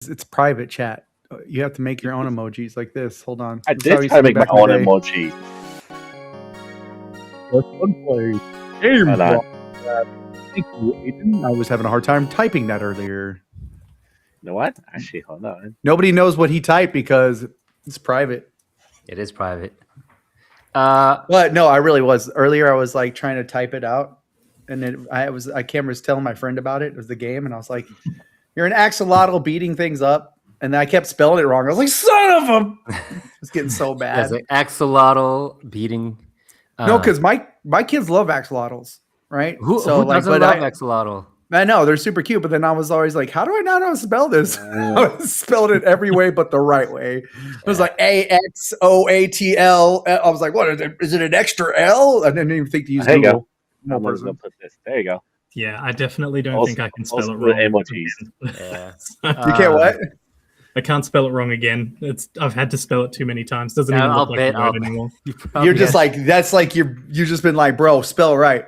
It's private chat. You have to make your own emojis like this. Hold on. I This is how did we try to used make do my back in own the day. emoji. Let's Unplayed. Game Hold on. block. Thank you, Aiden. I was having a hard time typing that earlier. You know what? Actually, hold on. Nobody knows what he typed because it's private. It is private. But no, I really was. Earlier I was like trying to type it out. And then I was telling my friend about it. It was the game, and I was like, "You're an axolotl beating things up." And then I kept spelling it wrong. I was like, "Son of a!" It was getting so bad. As an axolotl beating. No, because my kids love axolotls, right? Who so like, doesn't but love axolotl? I know they're super cute, but then I was always like, "How do I not know how to spell this?" I was spelled it every way but the right way. It was like AXOATL. I was like, "What is it? An extra L?" I didn't even think to use There you Google. go. I'm just gonna put this. There you go. Yeah, I definitely don't Also- think I can spell it also wrong. emojis. Yeah. You can't what? I can't spell it wrong again. I've had to spell it too many times. Doesn't Yeah, even I'll look like bet- a word I'll- anymore. You're just like that's like you've just been like, bro, spell it right.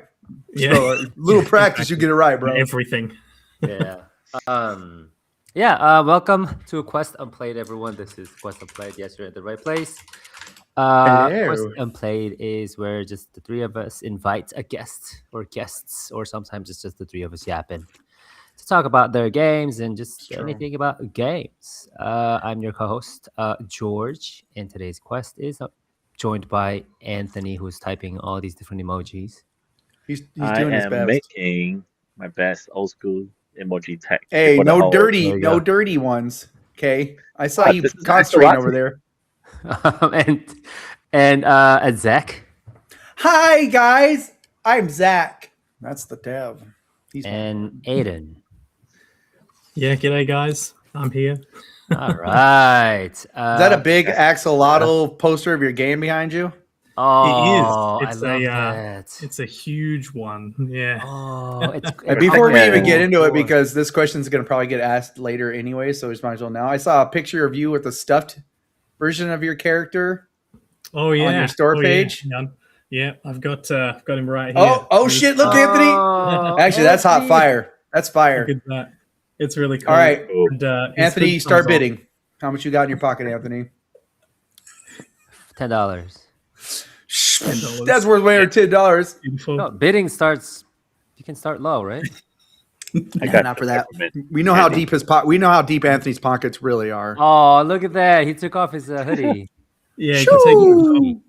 Yeah, Spell it. Little practice, you get it right, bro. everything. Yeah. Welcome to Quest Unplayed, everyone. This is Quest Unplayed. Yes, you're at the right place. Hello. Quest Unplayed is where just the three of us invite a guest or guests, or sometimes it's just the three of us yapping to talk about their games and just True. anything about games. I'm your co-host, George, and today's quest is joined by Anthony, who's typing all these different emojis. He's I doing his am best. making my best old school emoji text. Hey, for the no whole- There dirty, you no go. dirty ones. Okay, I saw What? you This is concentrating axolotl. over there. and Zach Hi guys, I'm Zach. That's the dev. He's and Aiden. Yeah, g'day guys. I'm here. All right. Is that a big axolotl poster of your game behind you? Oh, It is. I love that. It's a huge one. Yeah. Oh, it's And before we even get into it, cool. because this question is going to probably get asked later anyway, so we might as well now. I saw a picture of you with a stuffed version of your character. Oh yeah. On your store Oh, page? Yeah, I've got him right here. Oh shit! Look, Anthony. Oh, Actually, that's hot Anthony. fire. That's fire. Look at that. It's really cool. All right, Cool. And, his Anthony, hood start comes off. bidding. How much you got in your pocket, Anthony? $10. $10. That's worth way over $10. Beautiful. No, bidding starts. You can start low, right? I Yeah, got not for the that. peppermint. We know how deep we know how deep Anthony's pockets really are. Oh, look at that! He took off his hoodie. Yeah, you can take his hood Shoo! off.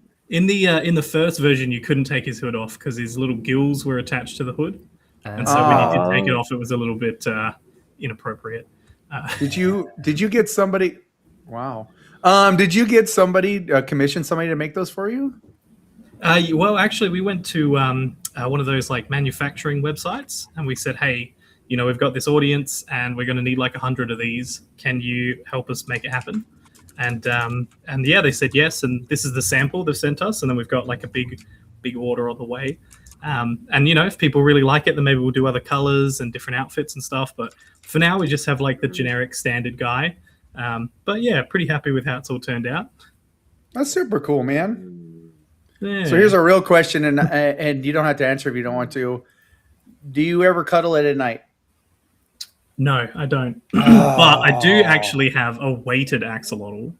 In the first version, you couldn't take his hood off because his little gills were attached to the hood, and so when he did take it off, it was a little bit inappropriate. Did you get somebody? Wow. Did you get somebody commission somebody to make those for you? Well, actually, we went to one of those like manufacturing websites, and we said, "Hey, we've got this audience, and we're going to need like 100 of these. Can you help us make it happen?" And yeah, they said yes, and this is the sample they've sent us, and then we've got like a big order on the way. And if people really like it, then maybe we'll do other colors and different outfits and stuff. But for now, we just have like the generic standard guy. But yeah, pretty happy with how it's all turned out. That's super cool, man. Yeah. So here's a real question, and you don't have to answer if you don't want to. Do you ever cuddle it at night? No, I don't. But I do actually have a weighted axolotl.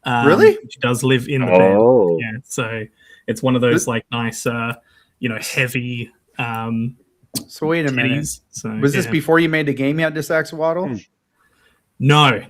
Really? Which does live in the Oh. bed. Yeah, so it's one of those like nice, heavy So wait a minute. titties. So, Was this yeah. before you made the game? You had this axolotl? No.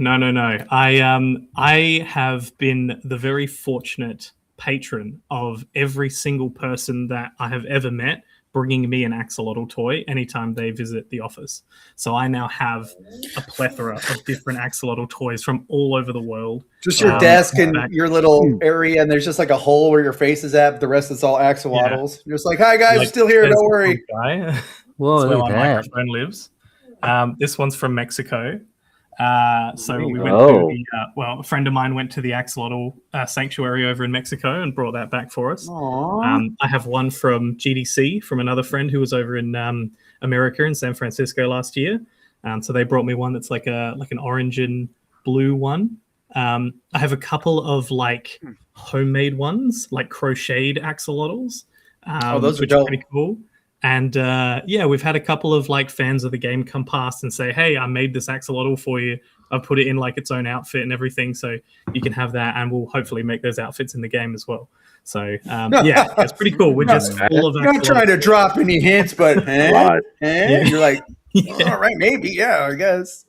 I have been the very fortunate patron of every single person that I have ever met bringing me an axolotl toy anytime they visit the office. So I now have a plethora of different axolotl toys from all over the world. Just your desk and back- your little area, and there's just like a hole where your face is at. But the rest is all axolotls. You're just like, "Hi guys, I'm Like, still here. there's Don't a worry." guy. Whoa, That's where look my at that! microphone lives. This one's from Mexico. So we went Oh. to a friend of mine went to the axolotl sanctuary over in Mexico and brought that back for us. Aww. I have one from GDC from another friend who was over in America in San Francisco last year. So they brought me one that's like an orange and blue one. I have a couple of like homemade ones, like crocheted axolotls. Those are which dope. pretty cool. And we've had a couple of like fans of the game come past and say, "Hey, I made this axolotl for you. I've put it in like its own outfit and everything, so you can have that, and we'll hopefully make those outfits in the game as well. So yeah, it's pretty cool. We're just full of. You're not trying to drop any hints, but you're like, all right, maybe, yeah, I guess.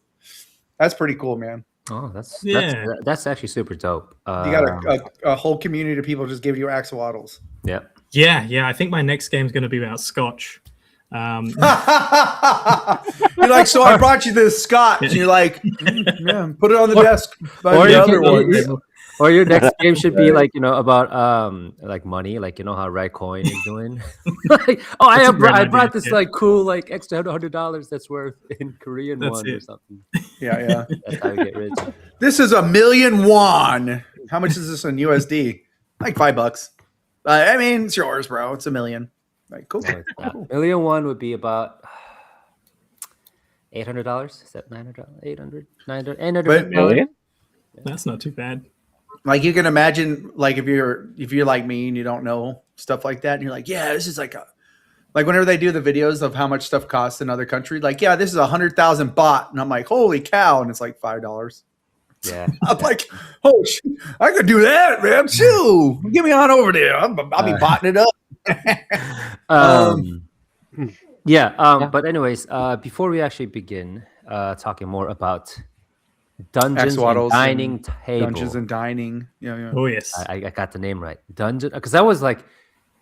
That's pretty cool, man. Oh, that's actually super dope. You got a whole community of people just give you axolotls. Yeah. Yeah. I think my next game's going to be about Scotch. You're like, so I brought you this Scotch. And you're like, yeah, put it on the desk. Or the other one. Or your next game should be like, about like money, like how Coin is doing. Like, I brought this like cool like extra $100 that's worth in Korean won or something. Yeah. That's how you get rich. This is 1,000,000 won. How much is this in USD? Like $5. I mean, it's yours, bro. It's 1,000,000. Like, cool. So cool. 1,000,000 won would be about $800. Is that $900? $800 million? That's not too bad. Like, you can imagine, like, if you're like me and you don't know stuff like that, and you're like, yeah, this is like whenever they do the videos of how much stuff costs in other countries, like, yeah, this is 100,000 baht, and I'm like, holy cow, and it's like $5. Yeah, I'm like, oh shit, I could do that, man. Shoo, get me on over there. I'll be botting it up. But anyways, before we actually begin talking more about Dungeons and Dining Table. Dungeons and Dining. Yeah. Oh, yes. I got the name right. Dungeon. Because I was like,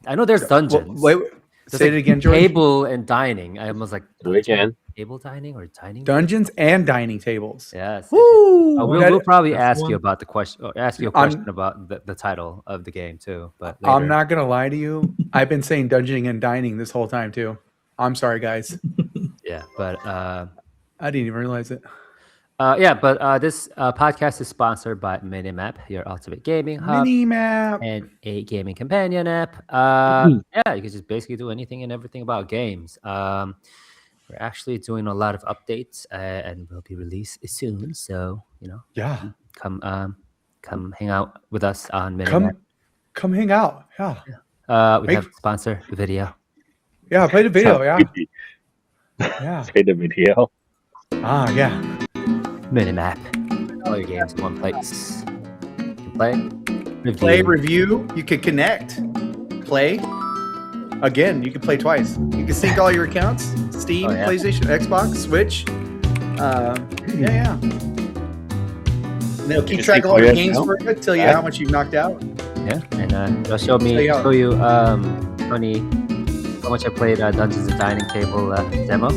I know there's dungeons. Wait, say it again, George. Table and dining. I was like, do it again. Table dining or dining? Dungeons and dining tables. Yes. Woo! We'll probably ask you about the question, or ask you a question about the title of the game too. But later. I'm not gonna lie to you. I've been saying dungeon and dining this whole time too. I'm sorry, guys. Yeah, but I didn't even realize it. This podcast is sponsored by Minimap, your ultimate gaming hub, Minimap, and a gaming companion app. You can just basically do anything and everything about games. We're actually doing a lot of updates, and will be released soon. So come hang out with us on Minimap. Come hang out. Yeah. We have a sponsor video. Yeah, play the video. Yeah. Play the video. Yeah. Minimap. All your games in one place. You can play, review. You can connect, play. Again, you can play twice. You can sync all your accounts: Steam, PlayStation, Xbox, Switch. Yeah. And they'll keep track of all your games for you, tell you how much you've knocked out. Yeah, and they'll show you how much I played Dungeons and Dining Table demo.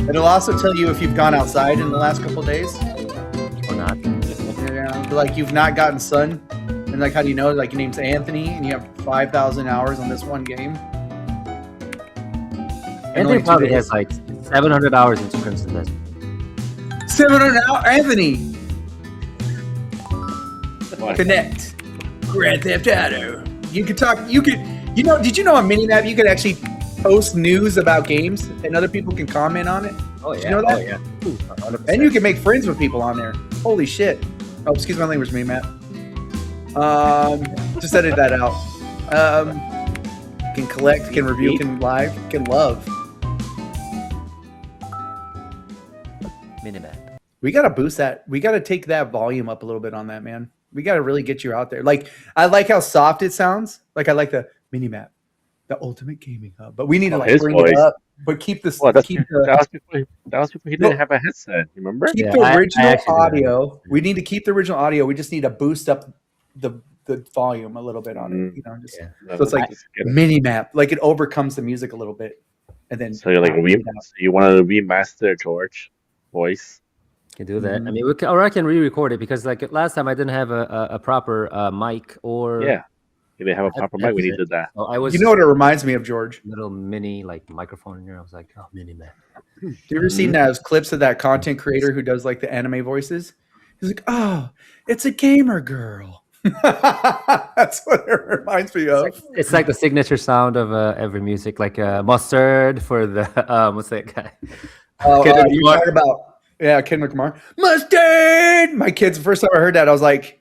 It'll also tell you if you've gone outside in the last couple of days or not. Yeah, like you've not gotten sun, and like how do you know? Like your name's Anthony, and you have 5,000 hours on this one game. Anthony probably has like 700 hours into Crimson Desert. 700 hours, Anthony. Connect. Grand Theft Auto. You could talk. You could. Did you know on Minimap you could actually post news about games and other people can comment on it? Oh, yeah. Did you know that? Oh, yeah. 100%. And you can make friends with people on there. Holy shit. Oh, excuse my language, Minimap. Just edit that out. Can collect, can review, can live, can love. Minimap. We got to boost that. We got to take that volume up a little bit on that, man. We got to really get you out there. Like, I like how soft it sounds. Like, I like the Minimap. The ultimate gaming hub, but we need to like bring it up, but keep this. That was before he didn't have a headset. You remember? Keep the original audio. We need to keep the original audio. We just need to boost up the volume a little bit on it. So it's like Minimap, like it overcomes the music a little bit, and then so you're like you want to remaster George voice. Can do that. I mean, I can re-record it because like last time I didn't have a proper mic or You didn't have a proper mic when you did that. So I was. You know what it reminds me of, George? Little mini like microphone in here. I was like, oh, Minimap. Do you ever seen those clips of that content creator who does like the anime voices? He's like, oh, it's a gamer girl. That's what it reminds me of. It's like the signature sound of every music, like mustard for the what's that guy? You talk about Kendrick Lamar. Mustard. My kids, the first time I heard that, I was like.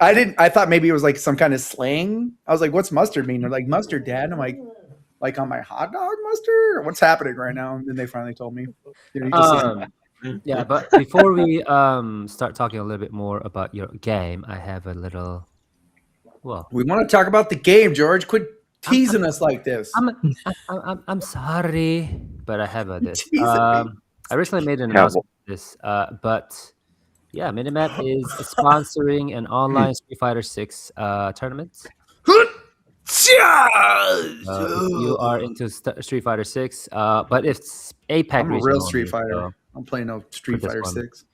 I thought maybe it was like some kind of slang. I was like, what's mustard mean? They're like, mustard, Dad. And I'm like on my hot dog mustard? What's happening right now? And then they finally told me. Yeah, but before we start talking a little bit more about your game, I have a little. Well, We want to talk about the game, George. Quit teasing us like this. I'm sorry, but I have this. Teasing me. I recently made an Yeah, announcement for this, but yeah, Minimap is sponsoring an online Street Fighter 6 tournament. If you are into Street Fighter 6, but it's APAC I'm a region real only, Street Fighter. so I'm playing no Street this Fighter one. 6.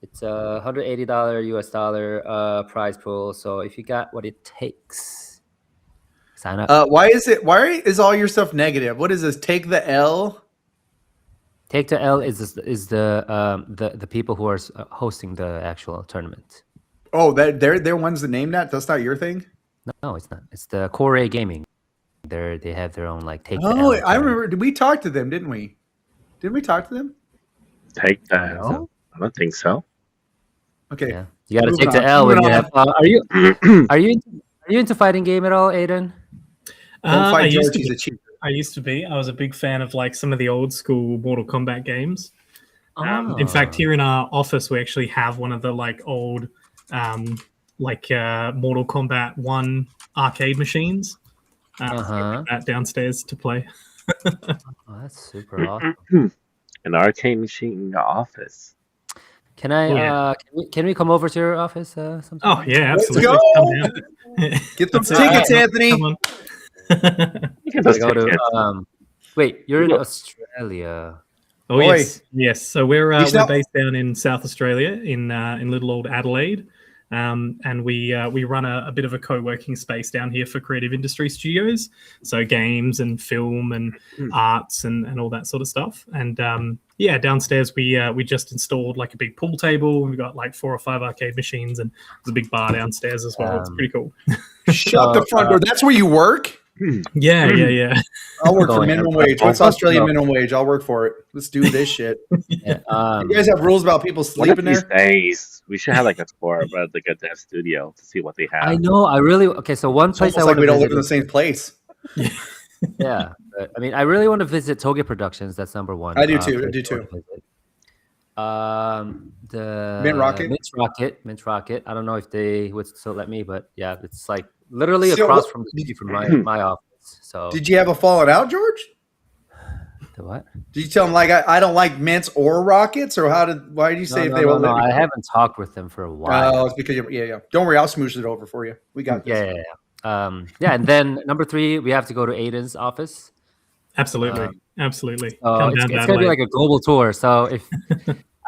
it's a $180 US dollar prize pool. So if you got what it takes, sign up. Why is all your stuff negative? What is this? Take the L? Take the L is the people who are hosting the actual tournament. Oh, they're ones that named that? That's not your thing? No, it's not. It's the Core Gaming. They have their own like take. Oh, the L I tournament. remember. Did we talk to them? Didn't we? Didn't we talk to them? Take the think L? so. I don't think so. Okay. Yeah, you got to Moving take the on. L when Moving you on. have. Are you into fighting game at all, Aiden? Don't fight I George. used to He's be. a cheater. I used to be. I was a big fan of like some of the old school Mortal Kombat games. In fact, here in our office, we actually have one of the like old, Mortal Kombat 1 arcade machines. That downstairs to play. Oh, that's super awesome. An arcade machine in your office. Can I? Yeah. Can we come over to your office sometime? Oh yeah, Let's absolutely. go! Come down. Get the That's it. tickets, Anthony. Come on. You can I just go take it. to. Wait, you're in Australia. Oh Oi. yes. So we're You shall- based down in South Australia, in little old Adelaide, and we run a bit of a co-working space down here for creative industry studios. So games and film and arts and all that sort of stuff. And downstairs we just installed like a big pool table. We've got like 4 or 5 arcade machines, and there's a big bar downstairs as well. It's pretty cool. Shut the front door. That's where you work? Yeah. I'll work for Going minimum up. wage. What's Australian No. minimum wage? I'll work for it. Let's do this shit. Yeah, You guys have rules about people One of sleeping these there? days, we should have like a tour about like a dev studio to see what they have. I know. I really okay. So one It's place I almost like want we to don't live visit. in the same place. Yeah, but, I mean, I really want to visit Toge Productions. That's number one. I do too. I place do I wanna too. visit. The Mint Rocket. I don't know if they would still let me, but yeah, it's like literally So across what- from the street from my office. So Did you have a falling out, George? the what? Did you tell them like I don't like mints or rockets, or why did you say if they will let me? I haven't talked with them for a while. Oh, it's because yeah. Don't worry, I'll smoosh it over for you. We got this. Yeah. And then number 3, we have to go to Aiden's office. Absolutely. Absolutely. So Come it's down to gonna be Adelaide. like a global tour. So if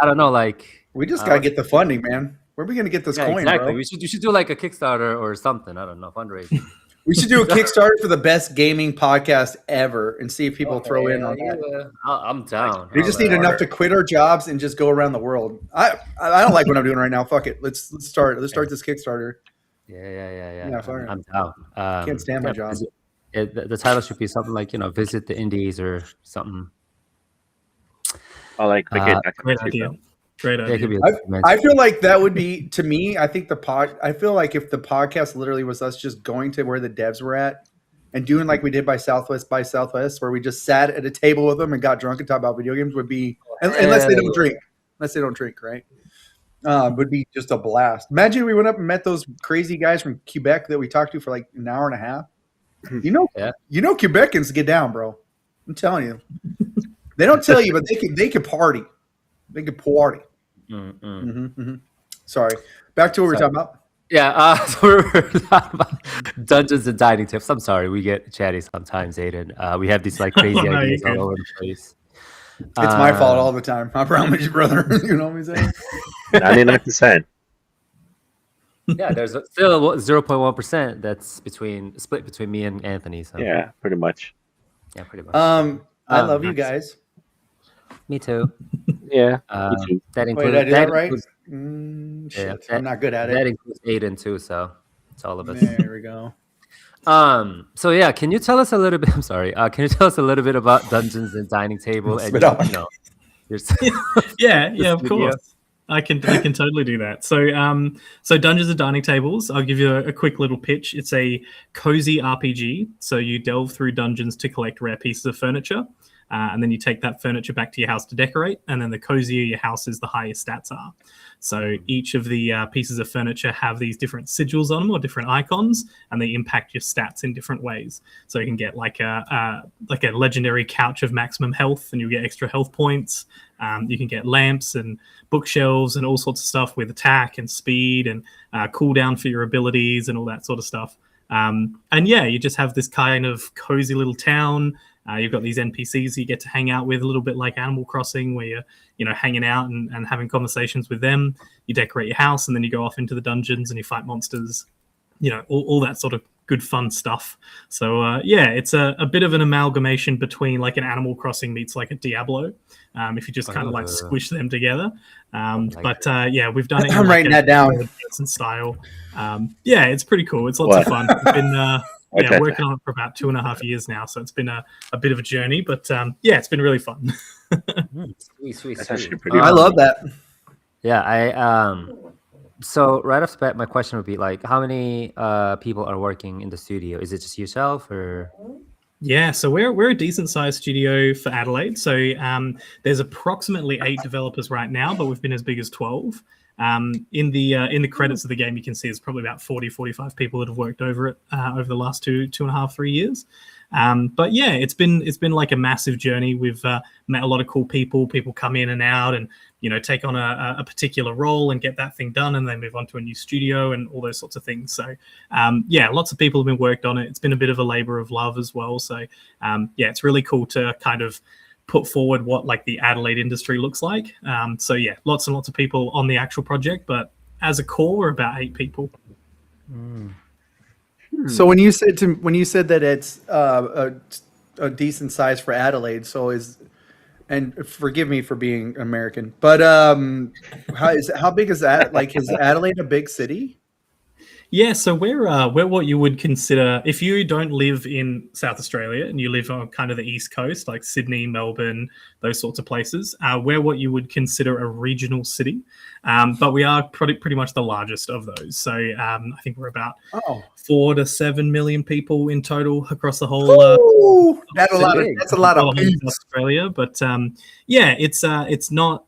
I don't know, like We just gotta get the funding, man. Where are we gonna get this coin, exactly. bro? We should do like a Kickstarter or something. I don't know, fundraising. We should do a Kickstarter for the best gaming podcast ever and see if people throw in on that. I'm down. We just need enough to quit our jobs and just go around the world. I don't like what I'm doing right now. Fuck it. Let's start this Kickstarter. Yeah. Yeah, fire. I'm down. Can't stand my job. The title should be something like visit the Indies or something. Oh, like Great documentary idea. film. Great Yeah, it could idea. be. I feel like that would be, to me, I feel like if the podcast literally was us just going to where the devs were at and doing like we did by Southwest, where we just sat at a table with them and got drunk and talked about video games would be, unless they don't drink, right? Would be just a blast. Imagine we went up and met those crazy guys from Quebec that we talked to for like an hour and a half. You know Quebecans get down, bro. I'm telling you. They don't tell you, but they can party. They can party. Sorry. Back to what we were talking about. Yeah, so we're talking about Dungeons and Dining Tips. I'm sorry, we get chatty sometimes, Aiden. We have these like crazy No, ideas you're all good. over the place. It's my fault all the time. I promise you, brother. You know what I'm saying? 99%. Yeah, there's still 0.1% that's split between me and Anthony. So Yeah, pretty much. yeah, pretty much. I love you nice. guys. Me too. Yeah. That Wait, includes did I do that right? includes- Shit, Yeah, I'm not good at that it. includes Aiden too. So it's all of us. There we go. So yeah, can you tell us a little bit? I'm sorry. Can you tell us a little bit about Dungeons and Dining Table? And Spit out. your Yeah, of studio. course. I can totally do that. So Dungeons and Dining Tables, I'll give you a quick little pitch. It's a cozy RPG. So you delve through dungeons to collect rare pieces of furniture. and then you take that furniture back to your house to decorate, and then the cozier your house is, the higher stats are. So each of the pieces of furniture have these different sigils on them or different icons, and they impact your stats in different ways. So you can get like a legendary couch of maximum health, and you'll get extra health points. You can get lamps and bookshelves and all sorts of stuff with attack and speed and cooldown for your abilities and all that sort of stuff. And yeah, you just have this kind of cozy little town. You've got these NPCs you get to hang out with, a little bit like Animal Crossing, where you're hanging out and having conversations with them. You decorate your house, and then you go off into the dungeons and you fight monsters. All that sort of good fun stuff. So yeah, it's a bit of an amalgamation between like an Animal Crossing meets like a Diablo, if you just kind of like squish them together. Yeah, we've done it. I'm writing that down. And style. Yeah, it's pretty cool. It's lots of fun. I've been working on it for about 2.5 years now, so it's been a bit of a journey, but yeah, it's been really fun. Sweet. I love that. Yeah, so right off the bat, my question would be like, how many people are working in the studio? Is it just yourself, or? Yeah, so we're a decent sized studio for Adelaide. So there's approximately 8 developers right now, but we've been as big as 12. In the credits of the game, you can see there's probably about 45 people that have worked over it over the last 2.5, 3 years. But yeah, it's been like a massive journey. We've met a lot of cool people. People come in and out and take on a particular role and get that thing done, and then move on to a new studio and all those sorts of things. So yeah, lots of people have been worked on it. It's been a bit of a labor of love as well. So yeah, it's really cool to kind of put forward what like the Adelaide industry looks like. So yeah, lots and lots of people on the actual project, but as a core, we're about 8 people. So when you said that it's a decent size for Adelaide, and forgive me for being American, but how big is that? Like, is Adelaide a big city? Yeah, so we're what you would consider, if you don't live in South Australia and you live on kind of the East Coast, like Sydney, Melbourne, those sorts of places, we're what you would consider a regional city. But we are pretty much the largest of those. So I think we're about 4 to 7 million people in total across the whole. That's a lot of Australia, but yeah, it's not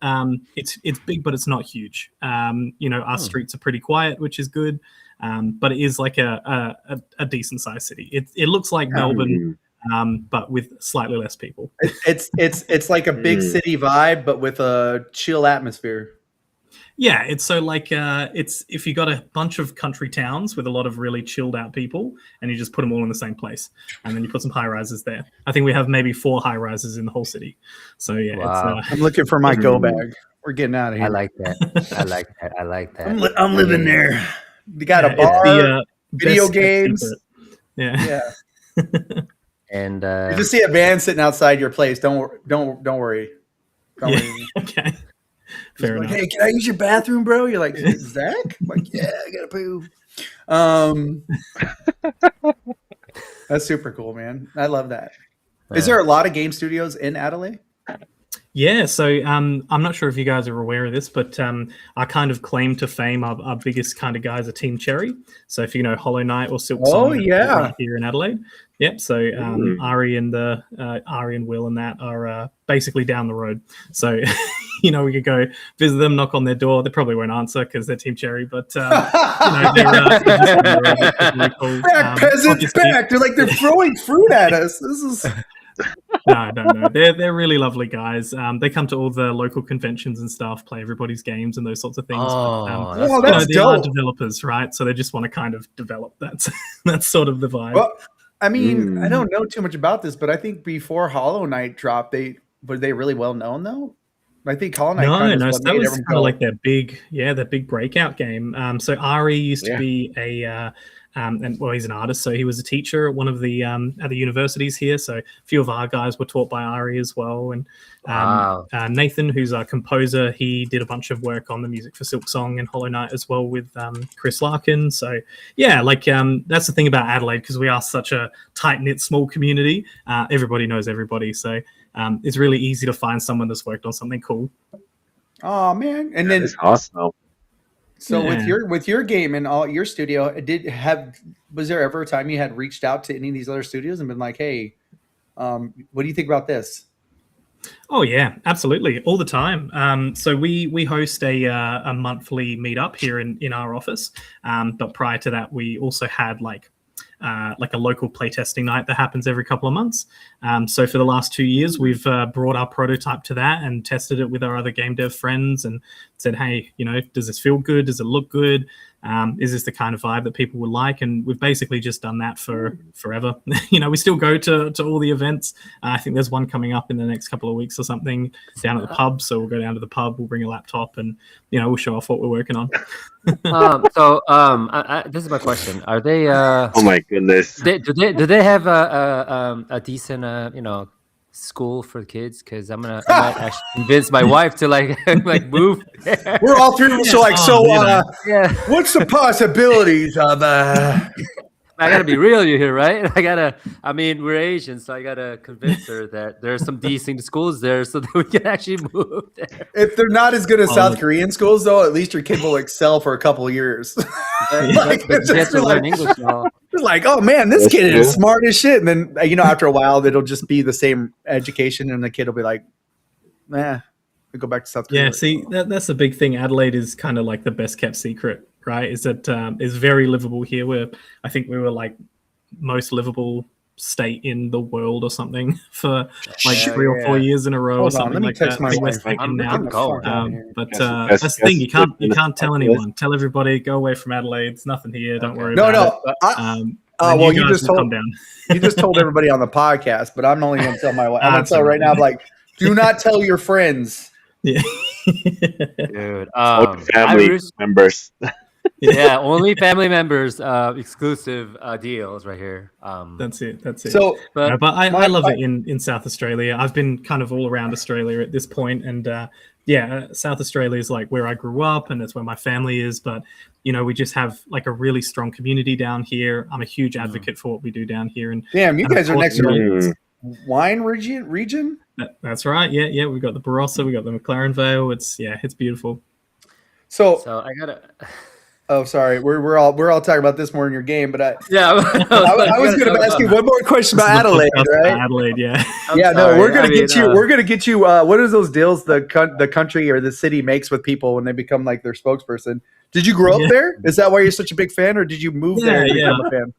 it's big, but it's not huge. Our streets are pretty quiet, which is good. But it is like a decent sized city. It looks like Melbourne, but with slightly less people. It's like a big city vibe, but with a chill atmosphere. Yeah, it's so like it's if you got a bunch of country towns with a lot of really chilled out people, and you just put them all in the same place, and then you put some high rises there. I think we have maybe 4 high rises in the whole city. So yeah, wow. I'm looking for my go bag. We're getting out of here. I like that. I'm living there. You got a bar, video games. Yeah. You And just see a van sitting outside your place. Don't worry. Don't worry. Okay. Fair enough. Hey, can I use your bathroom, bro? You're like, Zach? I'm like, yeah, I gotta poo. That's super cool, man. I love that. Is there a lot of game studios in Adelaide? Yeah, so I'm not sure if you guys are aware of this, but our kind of claim to fame, our biggest kind of guys are Team Cherry. So if you know Hollow Knight or Silk Song, right here in Adelaide. Yep. So Ari and Will and that are basically down the road. So we could go visit them, knock on their door. They probably won't answer because they're Team Cherry, but they're just really cool. Back, peasants, back! They're throwing fruit at us. This is. No. They're really lovely guys. They come to all the local conventions and stuff, play everybody's games and those sorts of things. That's they dope. are developers, right? So they just want to kind of develop that. That's sort of the vibe. Well, I mean, I don't know too much about this, but I think before Hollow Knight dropped, were they really well known though? I think Hollow Knight. No. So that was kind of like their big breakout game. So Ari used to be he's an artist, so he was a teacher at one of the at the universities here. So a few of our guys were taught by Ari as well, and Nathan, who's our composer, he did a bunch of work on the music for Silk Song and Hollow Knight as well with Chris Larkin. So yeah, that's the thing about Adelaide, because we are such a tight knit small community. Everybody knows everybody, so it's really easy to find someone that's worked on something cool. Oh man, and then it's awesome. So with your game and all your studio, was there ever a time you had reached out to any of these other studios and been like, hey, what do you think about this? Oh yeah, absolutely, all the time. So we host a monthly meetup here in our office. But prior to that, we also had like a local playtesting night that happens every couple of months. So for the last 2 years, we've brought our prototype to that and tested it with our other game dev friends and said, hey, does this feel good? Does it look good? Is this the kind of vibe that people would like? And we've basically just done that for forever. We still go to all the events. I think there's one coming up in the next couple of weeks or something down at the pub. So we'll go down to the pub, we'll bring a laptop and, we'll show off what we're working on. This is my question. Are they? Oh my goodness! Do they have a decent school for kids? Because I might actually convince my wife to like move there. We're all three Yeah. what's the possibilities of I gotta be real here, right? We're Asian, so I gotta convince her that there's some decent schools there so that we can actually move there. If they're not as good as South Korean schools, though, at least your kid will excel for a couple of years. Learn English now. Like, oh man, this kid is smart as shit. And then, after a while, it'll just be the same education, and the kid will be like, I go back to South Korea. Yeah, see, that's the big thing. Adelaide is kind of like the best kept secret, right? Is that is very livable here. I think we were like most livable state in the world or something for like 3 or 4 years in a row or something like that. My wife. But that's the thing. You can't tell anyone. Tell everybody, go away from Adelaide. There's nothing here. Don't worry about it. Well, you just told everybody on the podcast, but I'm only going to tell my wife. I'm going to tell right now, like, do not tell your friends. Yeah. Dude, family members. Yeah, only family members, exclusive deals right here. That's it. So, but I love it in South Australia. I've been kind of all around Australia at this point, and South Australia is like where I grew up, and that's where my family is. But we just have like a really strong community down here. I'm a huge advocate for what we do down here. And damn, you guys are next to the wine region. That's right. Yeah. We've got the Barossa, we got the McLaren Vale. It's beautiful. So I gotta. Oh, sorry. We're all talking about this more in your game, but I was going to ask you one more question about Adelaide, right? Adelaide, yeah. We're going to get you. We're going to get you. What is those deals the country or the city makes with people when they become like their spokesperson? Did you grow up there? Is that why you're such a big fan, or did you move there to become a fan?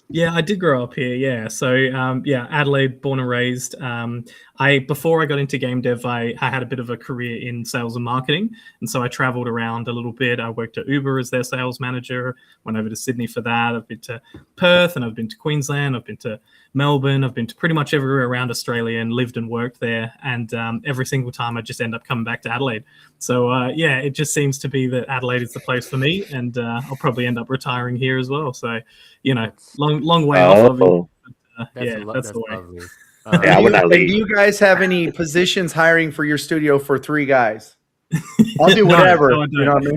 Yeah, I did grow up here. Yeah, so Adelaide, born and raised. Before I got into game dev, I had a bit of a career in sales and marketing, and so I traveled around a little bit. I worked at Uber as their sales manager. Went over to Sydney for that. I've been to Perth, and I've been to Queensland. I've been to Melbourne. I've been to pretty much everywhere around Australia and lived and worked there. And every single time, I just end up coming back to Adelaide. So it just seems to be that Adelaide is the place for me, and I'll probably end up retiring here as well. So long way off of it. That's the way. Lovely. I would not leave. Do you guys have any positions hiring for your studio for 3 guys? I'll do whatever. No, you know what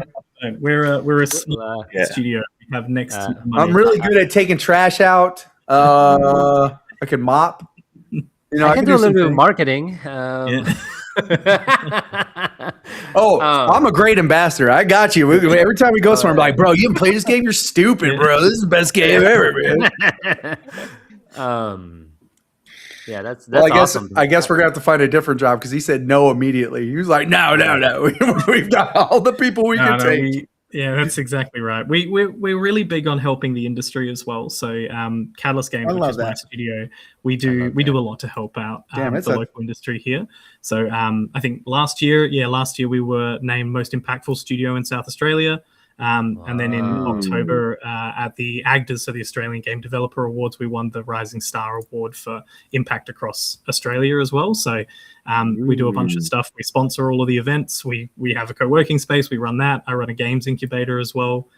I mean? We're a small studio. We have next to the money. I'm really good at taking trash out. I can mop. I can do a little bit of marketing. I'm a great ambassador. I got you. Every time we go somewhere, I'm like, bro, you haven't played this game? You're stupid, bro. This is the best game ever, man. That's well, awesome. I guess we're gonna have to find a different job because he said no immediately. He was like, no. We've got all the people we can take. That's exactly right. We're really big on helping the industry as well. So Catalyst Games, which is my studio, we do a lot to help out the local industry here. So I think last year we were named most impactful studio in South Australia. And then in October at the AGDAs, so the Australian Game Developer Awards, we won the Rising Star Award for impact across Australia as well. So we do a bunch of stuff. We sponsor all of the events. We have a co-working space. We run that. I run a games incubator as well,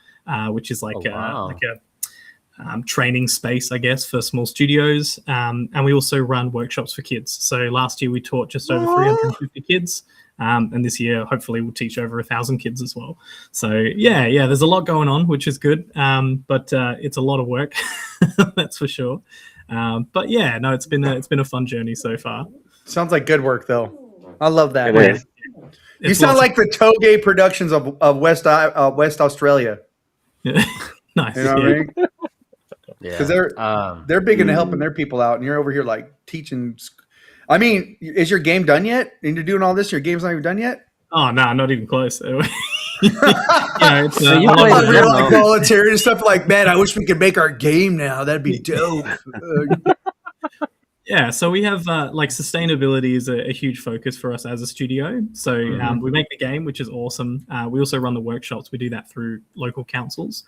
which is like a training space, I guess, for small studios. And we also run workshops for kids. So last year we taught just over 350 kids. And this year, hopefully, we'll teach over 1,000 kids as well. So there's a lot going on, which is good. But it's a lot of work, that's for sure. But it's been a fun journey so far. Sounds like good work, though. I love that. It is. You sound like the Toge Productions of West Australia. Nice. You know what I mean? Yeah, because they're big into helping their people out, and you're over here like teaching. I mean, is your game done yet? And you're doing all this, your game's not even done yet? Oh no, not even close. you you played I'm the real demo. like volunteer and stuff like, man, I wish we could make our game now. That'd be dope. Yeah, so we have like sustainability is a huge focus for us as a studio. So we make the game, which is awesome. We also run the workshops. We do that through local councils.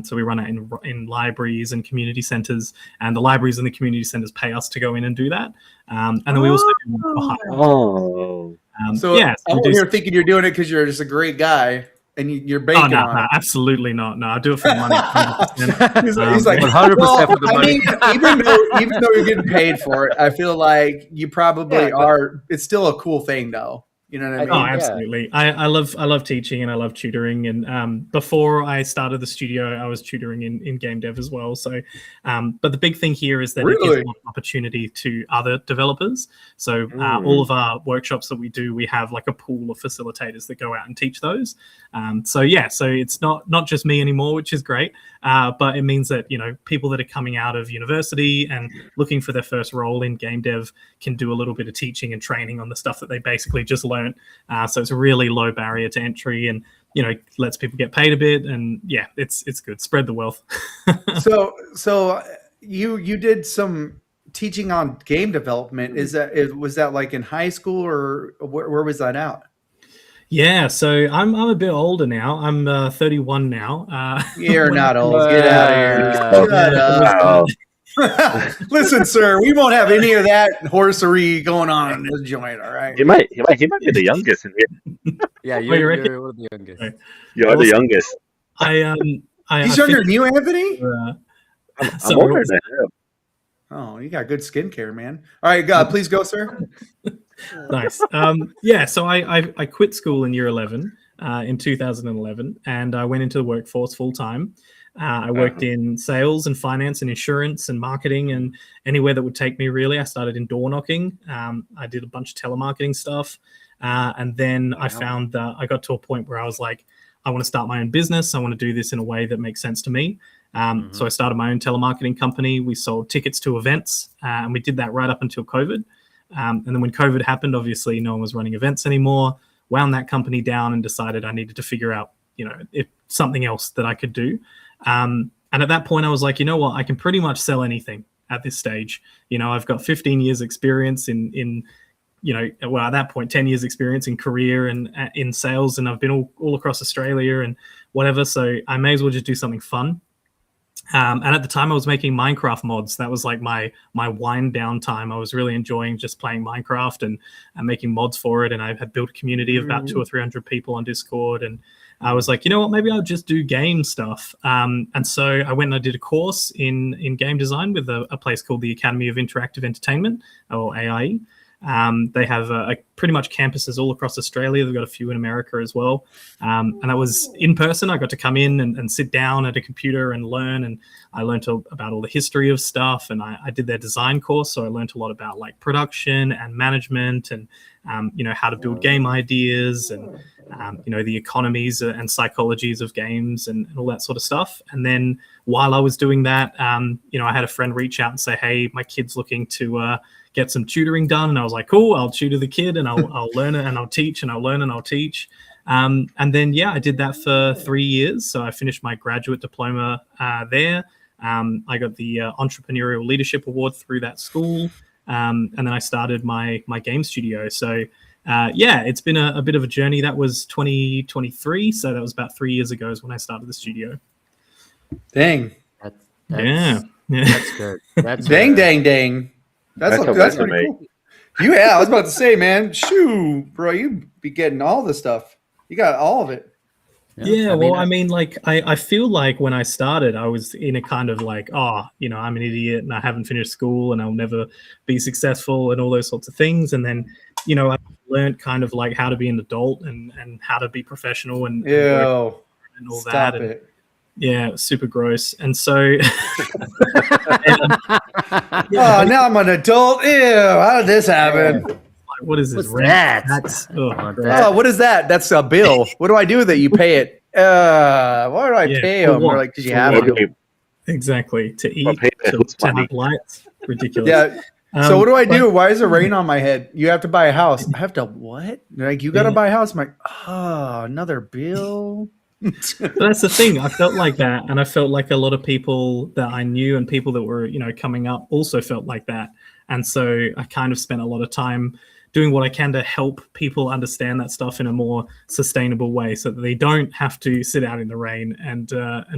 So we run it in libraries and community centres, and the libraries and the community centres pay us to go in and do that. And then we also do it for hire. Oh. So yeah, so I'm we do here thinking you're doing it because you're just a great guy and you're banking Oh no, on no, it. absolutely not. No, I do it for the money. 100%. He's like 100% well, for the money. I mean, even though you're getting paid for it, I feel like you probably are. It's still a cool thing, though. You know what I mean? Oh, absolutely. I love teaching and I love tutoring. And before I started the studio, I was tutoring in game dev as well. So, but the big thing here is that it gives an opportunity to other developers. So all of our workshops that we do, we have like a pool of facilitators that go out and teach those. So it's not just me anymore, which is great. But it means that, people that are coming out of university and looking for their first role in game dev can do a little bit of teaching and training on the stuff that they basically just learned. So it's a really low barrier to entry and, lets people get paid a bit. And yeah, it's good. Spread the wealth. So you did some teaching on game development. Was that like in high school or where was that out? Yeah, so I'm a bit older now. I'm 31 now. You're not old. Get out of here. Shut up. Listen, sir, we won't have any of that horsery going on in this joint. All right. He might be the youngest in here. Yeah, you you're one of the youngest. You're the youngest. He's younger than you, Anthony. I'm older than him. Oh, you got good skincare, man. All right, please go, sir. Nice. So I quit school in year 11 in 2011, and I went into the workforce full time. I worked in sales and finance and insurance and marketing and anywhere that would take me, really. I started in door knocking. I did a bunch of telemarketing stuff. And then I found that I got to a point where I was like, I want to start my own business. I want to do this in a way that makes sense to me. So I started my own telemarketing company. We sold tickets to events, and we did that right up until COVID. And then when COVID happened, obviously no one was running events anymore. Wound that company down and decided I needed to figure out, if something else that I could do. And at that point, I was like, you know what? I can pretty much sell anything at this stage. I've got 15 years experience in at that point, 10 years experience in career and in sales, and I've been all across Australia and whatever. So I may as well just do something fun. And at the time I was making Minecraft mods. That was like my wind down time. I was really enjoying just playing Minecraft and making mods for it. And I had built a community of about 200 or 300 people on Discord. And I was like, you know what, maybe I'll just do game stuff. And so I went and I did a course in game design with a place called the Academy of Interactive Entertainment, or AIE. They have pretty much campuses all across Australia. They've got a few in America as well. And I was in person. I got to come in and sit down at a computer and learn. And I learned about all the history of stuff. And I did their design course. So I learned a lot about like production and management and, how to build game ideas and, the economies and psychologies of games and all that sort of stuff. And then while I was doing that, I had a friend reach out and say, hey, my kid's looking to get some tutoring done. And I was like, cool, I'll tutor the kid and I'll learn it and I'll teach and I'll learn and I'll teach. And then, I did that for 3 years. So I finished my graduate diploma there. I got the Entrepreneurial Leadership Award through that school. And then I started my game studio. So, it's been a bit of a journey. That was 2023. So that was about 3 years ago is when I started the studio. Dang. That's good. That's dang, good. Dang. That's pretty cool. I was about to say, man, shoo, bro, you be getting all the stuff. You got all of it. I feel like when I started, I was in a kind of like, I'm an idiot and I haven't finished school and I'll never be successful and all those sorts of things. And then, I learned kind of like how to be an adult and how to be professional and all stop that. It. Yeah, super gross. And so now I'm an adult. Ew, how did this happen? What is this? What's that? What is that? That's a bill. What do I do with it? You pay it. Why do I pay them? Or like, did you have it? Exactly. To eat, to have lights. Ridiculous. Yeah. So what do I but- do? Why is it rain on my head? You have to buy a house. I have to what? They're like, you got to Yeah. buy a house. I'm like, oh, another bill. But that's the thing. I felt like that, and I felt like a lot of people that I knew and people that were, coming up also felt like that. And so I kind of spent a lot of time doing what I can to help people understand that stuff in a more sustainable way, so that they don't have to sit out in the rain and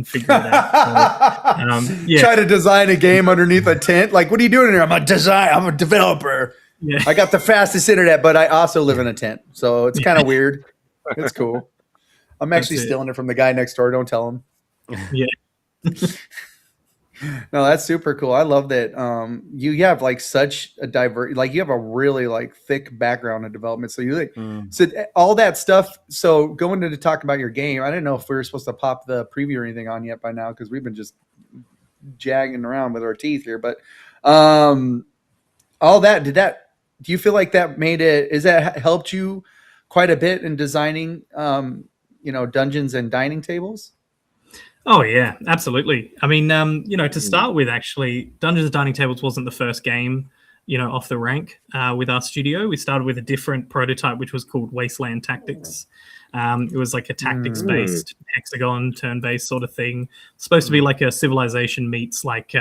figure it out. So, Try to design a game underneath a tent. Like, what are you doing here? I'm a developer. Yeah. I got the fastest internet, but I also live in a tent, so it's kind of weird. It's cool. I'm actually stealing it from the guy next door. Don't tell him. Yeah. No, that's super cool. I love that. You have like such a you have a really like thick background in development. So so all that stuff. So going to talk about your game, I didn't know if we were supposed to pop the preview or anything on yet by now, because we've been just jagging around with our teeth here. But all that, do you feel like that is that helped you quite a bit in designing, dungeons and dining tables? Oh yeah, absolutely. I mean, to start with, actually, Dungeons and Dining Tables wasn't the first game, off the rank with our studio. We started with a different prototype, which was called Wasteland Tactics. It was like a tactics-based hexagon, turn-based sort of thing. It's supposed to be like a Civilization meets like,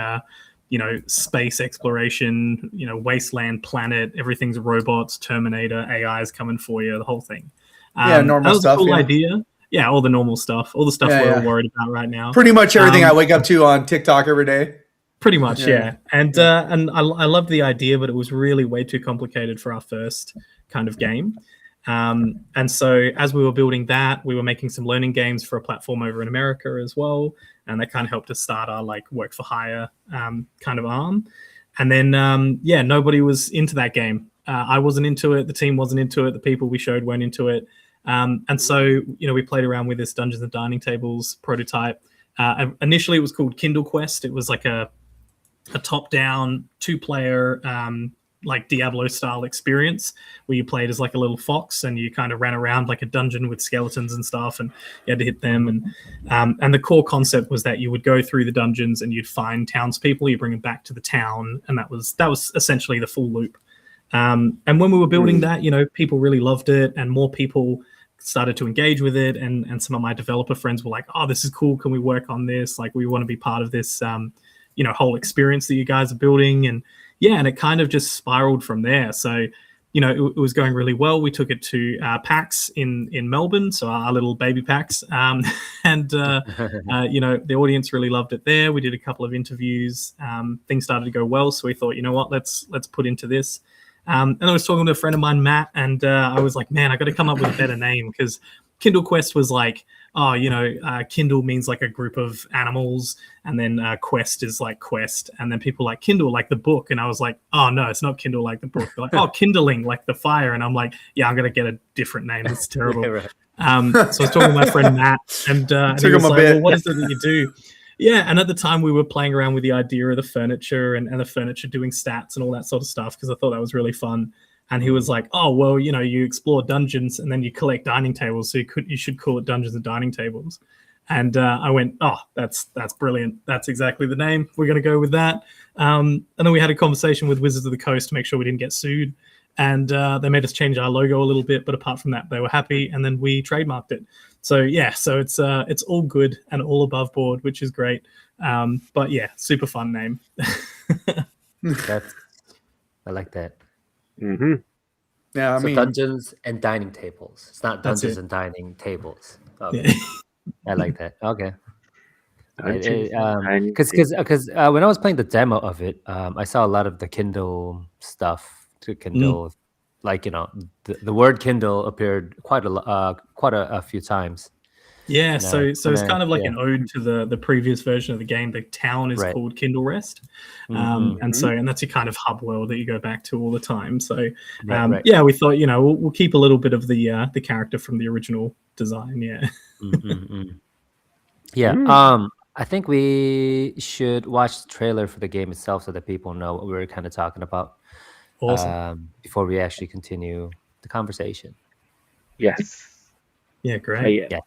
space exploration, wasteland planet. Everything's robots, Terminator, AI's coming for you, the whole thing. Normal that was stuff. A cool idea. Yeah, all the normal stuff. All the stuff we're all worried about right now. Pretty much everything I wake up to on TikTok every day. Pretty much, yeah. And I loved the idea, but it was really way too complicated for our first kind of game. And so as we were building that, we were making some learning games for a platform over in America as well. And that kind of helped us start our like work for hire kind of arm. And then, nobody was into that game. I wasn't into it. The team wasn't into it. The people we showed weren't into it. And so, we played around with this Dungeons and Dining Tables prototype. Initially, it was called Kindle Quest. It was like a top-down, two-player, like Diablo-style experience where you played as like a little fox and you kind of ran around like a dungeon with skeletons and stuff, and you had to hit them. And the core concept was that you would go through the dungeons and you'd find townspeople, you bring them back to the town, and that was essentially the full loop. And when we were building that, people really loved it, and more people started to engage with it. And some of my developer friends were like, "Oh, this is cool. Can we work on this? Like, we want to be part of this, whole experience that you guys are building." And it kind of just spiraled from there. So, it was going really well. We took it to PAX in Melbourne, so our little baby PAX, and the audience really loved it there. We did a couple of interviews. Things started to go well, so we thought, you know what, let's put into this. And I was talking to a friend of mine, Matt, and I was like, man, I got to come up with a better name, because Kindle Quest was like, Kindle means like a group of animals, and then Quest is like quest, and then people like Kindle like the book, and I was like, oh no, it's not Kindle like the book. They're like, oh, kindling like the fire, and I'm like, yeah, I'm gonna get a different name. It's terrible. Yeah, right. So I was talking to my friend Matt, and he was like, well, what is it that you do? Yeah, and at the time we were playing around with the idea of the furniture and the furniture doing stats and all that sort of stuff, because I thought that was really fun. And he was like, oh, well, you explore dungeons and then you collect dining tables, so you should call it Dungeons and Dining Tables. And I went, oh, that's brilliant. That's exactly the name. We're going to go with that. And then we had a conversation with Wizards of the Coast to make sure we didn't get sued. And they made us change our logo a little bit, but apart from that, they were happy. And then we trademarked it. So it's all good and all above board, which is great. But yeah, super fun name. I like that. Mm-hmm. Yeah, I mean, Dungeons and Dining Tables. It's not Dungeons and Dining Tables. Okay. Yeah. I like that. Okay. Dining Because when I was playing the demo of it, I saw a lot of the Kindle stuff to Kindle. Like, the word Kindle appeared quite a few times. Yeah, so it's kind of like an ode to the previous version of the game. The town is called Kindle Rest, and that's your kind of hub world that you go back to all the time. So yeah, we thought we'll keep a little bit of the character from the original design. Yeah. Yeah. I think we should watch the trailer for the game itself so that people know what we're kind of talking about. Awesome. Before we actually continue the conversation. Yes. Yeah. Great. Yeah.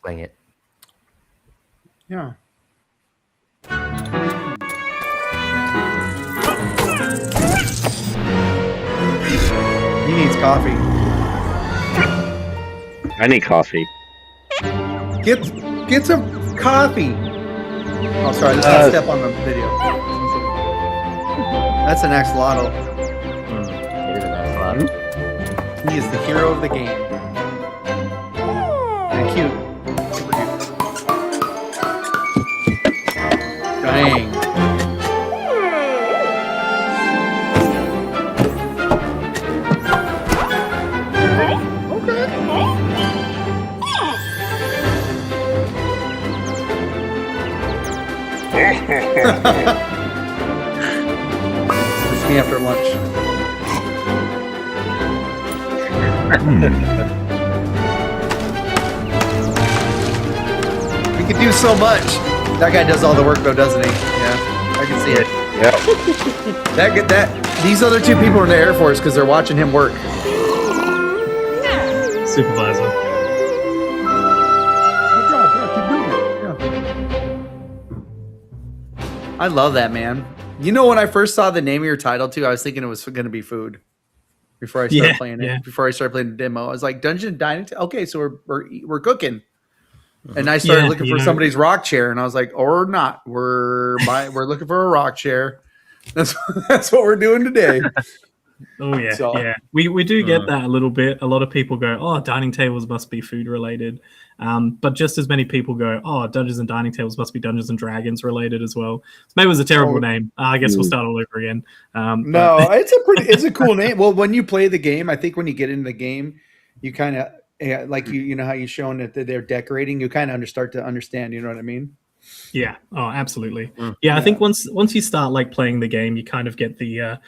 Playing it. Yeah. wants coffee. I need coffee. Get some coffee. Oh, sorry, let's not step on the video. That's an axolotl. It is an axolotl. He is the hero of the game. And cute. Super cute. Dang. It's me after lunch. We could do so much. That guy does all the work though, doesn't he? Yeah, I can see it. Yeah. These other two people are in the Air Force because they're watching him work. Supervisor. Good job. Yeah, keep doing it. Yeah. I love that, man. You know, when I first saw the name of your title too, I was thinking it was going to be food. Before I started playing it, before I started playing the demo, I was like, Dungeon and Dining. Okay, so we're cooking. And I started looking for somebody's rock chair, and I was like, or not. We're looking for a rock chair. That's what we're doing today. Oh yeah, yeah. We do get that a little bit. A lot of people go, "Oh, dining tables must be food related," but just as many people go, "Oh, Dungeons and Dining Tables must be Dungeons and Dragons related as well." So maybe it was a terrible name. I guess we'll start all over again. No, it's a cool name. Well, when you play the game, I think when you get into the game, you kind of like you know how you're showing that they're decorating. You kind of start to understand. You know what I mean? Yeah. Oh, absolutely. Yeah, I think once you start like playing the game, you kind of get the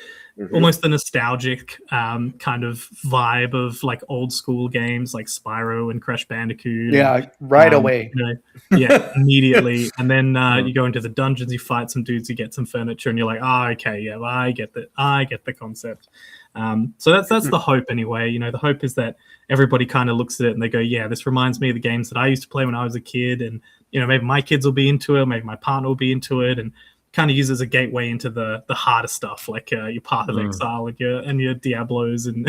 almost the nostalgic kind of vibe of like old school games like Spyro and Crash Bandicoot. Yeah, right away. Yeah, immediately. And then you go into the dungeons, you fight some dudes, you get some furniture, and you're like, oh, okay, yeah, well, I get the concept. So that's the hope anyway. You know, the hope is that everybody kind of looks at it and they go, yeah, this reminds me of the games that I used to play when I was a kid, and you know, maybe my kids will be into it, maybe my partner will be into it, and kind of use as a gateway into the harder stuff, like your Path of Exile and your Diablos and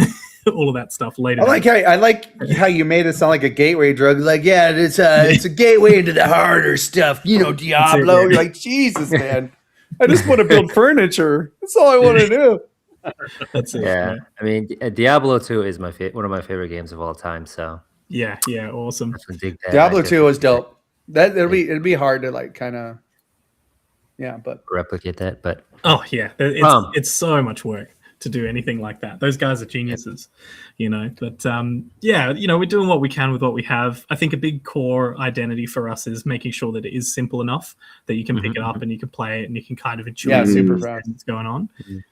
all of that stuff later. I like how you made it sound like a gateway drug. Like, yeah, it's a gateway into the harder stuff. You know, Diablo. You're like, Jesus, man. I just want to build furniture. That's all I want to do. That's it. Yeah, I mean, Diablo 2 is one of my favorite games of all time. So yeah, awesome. Diablo 2 was dope. It'd be hard to like kind of but replicate that. But oh yeah, it's so much work to do anything like that. Those guys are geniuses, you know. But yeah, you know, we're doing what we can with what we have. I think a big core identity for us is making sure that it is simple enough that you can pick it up and you can play it and you can kind of enjoy what's going on. You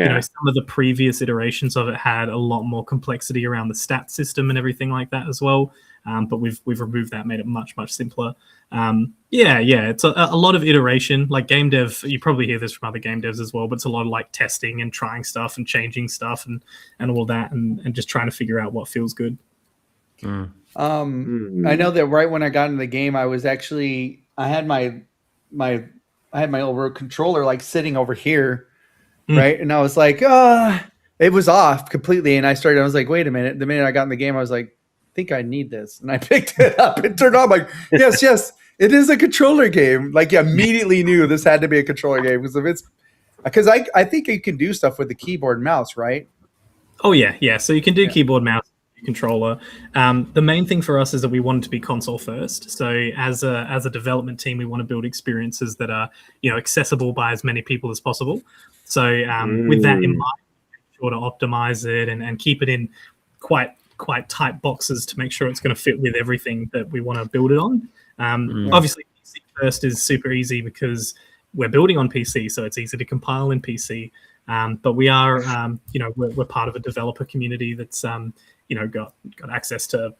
know, some of the previous iterations of it had a lot more complexity around the stat system and everything like that as well. But we've removed that, made it much simpler. It's a lot of iteration. Like game dev, you probably hear this from other game devs as well, but it's a lot of like testing and trying stuff and changing stuff and all that and just trying to figure out what feels good. I know that right when I got into the game, I was actually I had my old controller like sitting over here, right, and I was like, it was off completely, and I was like, wait a minute. The minute I got in the game, I was like, I think I need this, and I picked it up and turned on. I'm like, yes, it is a controller game. Like, you immediately knew this had to be a controller game because I think you can do stuff with the keyboard and mouse, right? Oh yeah. So you can do keyboard, mouse, controller. The main thing for us is that we want it to be console first. So as a development team, we want to build experiences that are, you know, accessible by as many people as possible. So with that in mind, make sure to optimize it and keep it in quite tight boxes to make sure it's going to fit with everything that we want to build it on. Obviously, PC first is super easy because we're building on PC, so it's easy to compile in PC. But we are, you know, we're part of a developer community that's, you know, got access to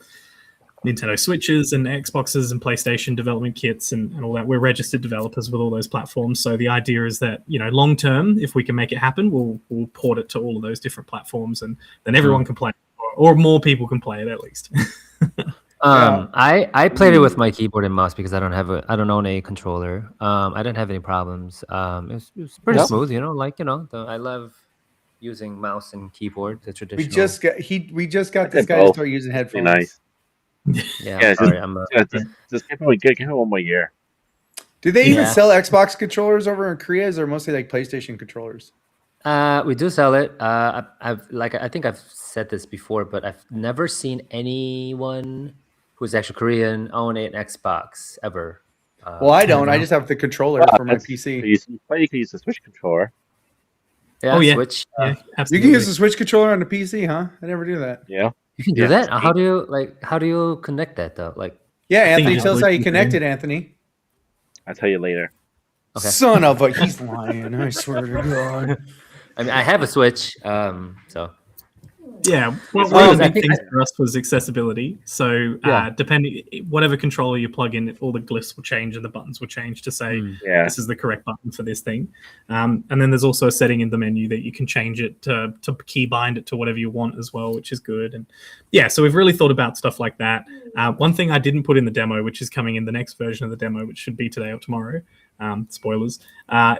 Nintendo Switches and Xboxes and PlayStation development kits and all that. We're registered developers with all those platforms. So the idea is that, you know, long term, if we can make it happen, we'll port it to all of those different platforms, and then everyone can play. Or more people can play it at least. I played it with my keyboard and mouse because I don't own a controller. I didn't have any problems. It was pretty smooth, you know. Like, you know, I love using mouse and keyboard, the We traditional. just got this did guy to both. start using Pretty headphones. nice. Yeah, Yeah, I'm sorry. I'm just give him one more year. Do they even Yeah. sell Xbox controllers over in Korea? Is there mostly like PlayStation controllers? we do sell it. I think I've said this before, but I've never seen anyone who's actually Korean own an Xbox ever. Well, I don't. I no. just have the controller Well, for my you PC. can use the Switch controller. Yeah, Oh, yeah. Switch. Yeah, You absolutely. can use the Switch controller on the PC, huh? I never do that. Yeah. You can do Yeah. that. How do you connect that though? Like, Yeah, think Anthony, you tell us just how you Bluetooth connected, Anthony. I'll tell you later. Okay. Son of a, he's lying. I swear to God. I mean, I have a Switch, so Yeah, well, Well, one of the I big think things for us was accessibility. So, Yeah. depending whatever controller you plug in, all the glyphs will change and the buttons will change to say Yeah. this is the correct button for this thing. And then there's also a setting in the menu that you can change it to key bind it to whatever you want as well, which is good. And yeah, so we've really thought about stuff like that. One thing I didn't put in the demo, which is coming in the next version of the demo, which should be today or tomorrow. Spoilers,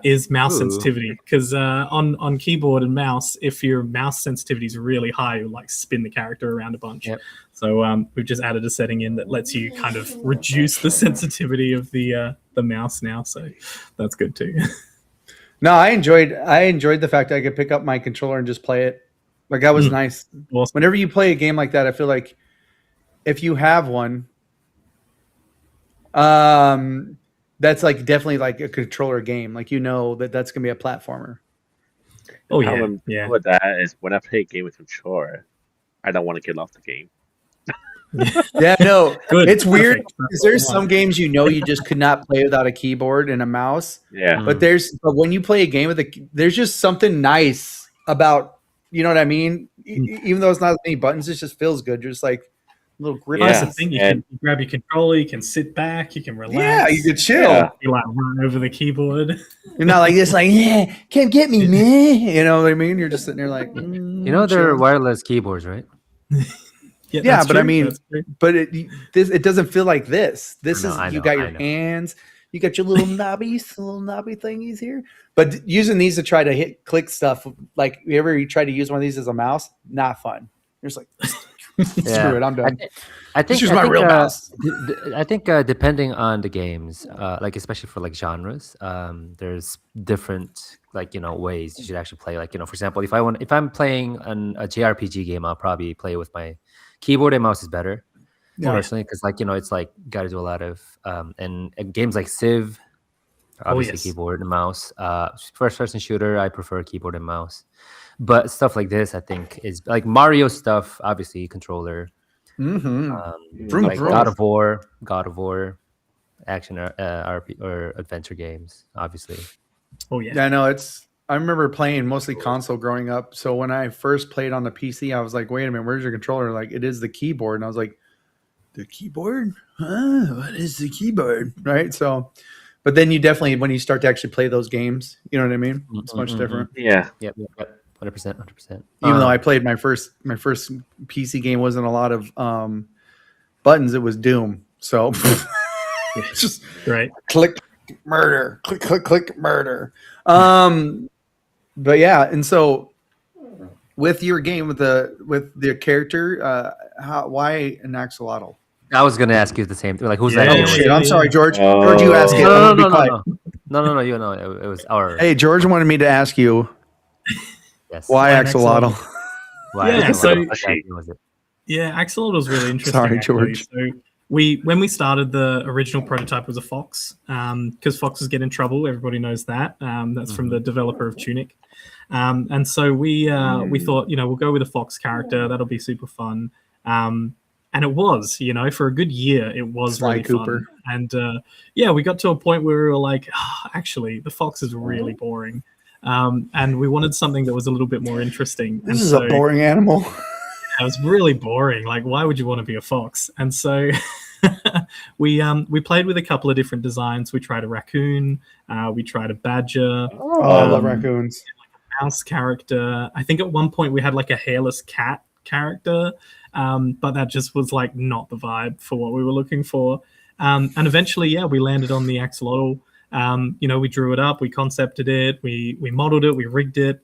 is mouse Ooh. sensitivity, because on keyboard and mouse, if your mouse sensitivity is really high, you'll like spin the character around a bunch. Yep. So we've just added a setting in that lets you kind of reduce the sensitivity of the mouse now, so that's good too. No, I enjoyed the fact that I could pick up my controller and just play it. Like that was nice. Awesome. Whenever you play a game like that, I feel like if you have one, that's like definitely like a controller game. Like you know that's gonna be a platformer. Oh The yeah, problem yeah. with that is when I play a game with controller, I don't want to get off the game. Yeah, no, Good. it's weird. Perfect. Because there's some games you just could not play without a keyboard and a mouse. Yeah. But when you play a game with there's just something nice about, you know what I mean? Even though it's not as many buttons, it just feels good. Just like a little grip. That's Yeah. the thing. You and- can grab your controller, you can sit back, you can relax. Yeah, you could chill. Yeah. You like run over the keyboard. You're not like this, like, yeah, can't get me, man. You know what I mean? You're just sitting there like, you know there are chilling. wireless keyboards, right? Yeah, that's but I true, mean, that's true. but it doesn't feel like this. This I know, is I you know, got I your know. hands, you got your little little knobby thingies here. But using these to try to click stuff, like you try to use one of these as a mouse, not fun. You're just like, screw it, I'm done. I think use my real mouse. I think depending on the games, like especially for like genres, there's different ways you should actually play. Like for example, if I'm playing a JRPG game, I'll probably play with my keyboard and mouse is better personally, because it's like got to do a lot of and games like Civ, obviously yes. keyboard and mouse. First person shooter, I prefer keyboard and mouse. But stuff like this, I think, is like Mario stuff. Obviously, controller. Mm-hmm. Like God of War, action RP or adventure games. Obviously. Oh yeah. Yeah, I know I remember playing mostly console growing up. So when I first played on the PC, I was like, wait a minute, where's your controller? Like, it is the keyboard. And I was like, the keyboard? Huh? What is the keyboard? Right. So, but then you definitely, when you start to actually play those games, you know what I mean? It's much different. Yeah. Yep. 100%. Even though I played my first PC game wasn't a lot of buttons, it was Doom. So it's just Right. click murder, click murder. But yeah, and so with your game with the character, why an axolotl? I was gonna ask you the same thing. Like, who's Yeah. that? Oh anyway? shit! I'm sorry, George. Oh. George, you ask it. I'm gonna be quiet. No. You know, it was our. Hey, George wanted me to ask you Yes. why Why an axolotl. Why? Yeah, so- Was it? Yeah, Axolotl was really interesting. Sorry, actually. George. So when we started, the original prototype was a fox, because foxes get in trouble. Everybody knows that. That's from the developer of Tunic. And so we thought, we'll go with a fox character. That'll be super fun. And it was, for a good year, it was Sly really Cooper. fun. And we got to a point where we were like, actually, the fox is really boring. And we wanted something that was a little bit more interesting. This is a boring animal. It was really boring. Like, why would you want to be a fox? And so we played with a couple of different designs. We tried a raccoon. We tried a badger. Oh, I love raccoons. Mouse character. I think at one point we had like a hairless cat character, but that just was like not the vibe for what we were looking for. And eventually, we landed on the axolotl. We drew it up, we concepted it, we modeled it, we rigged it.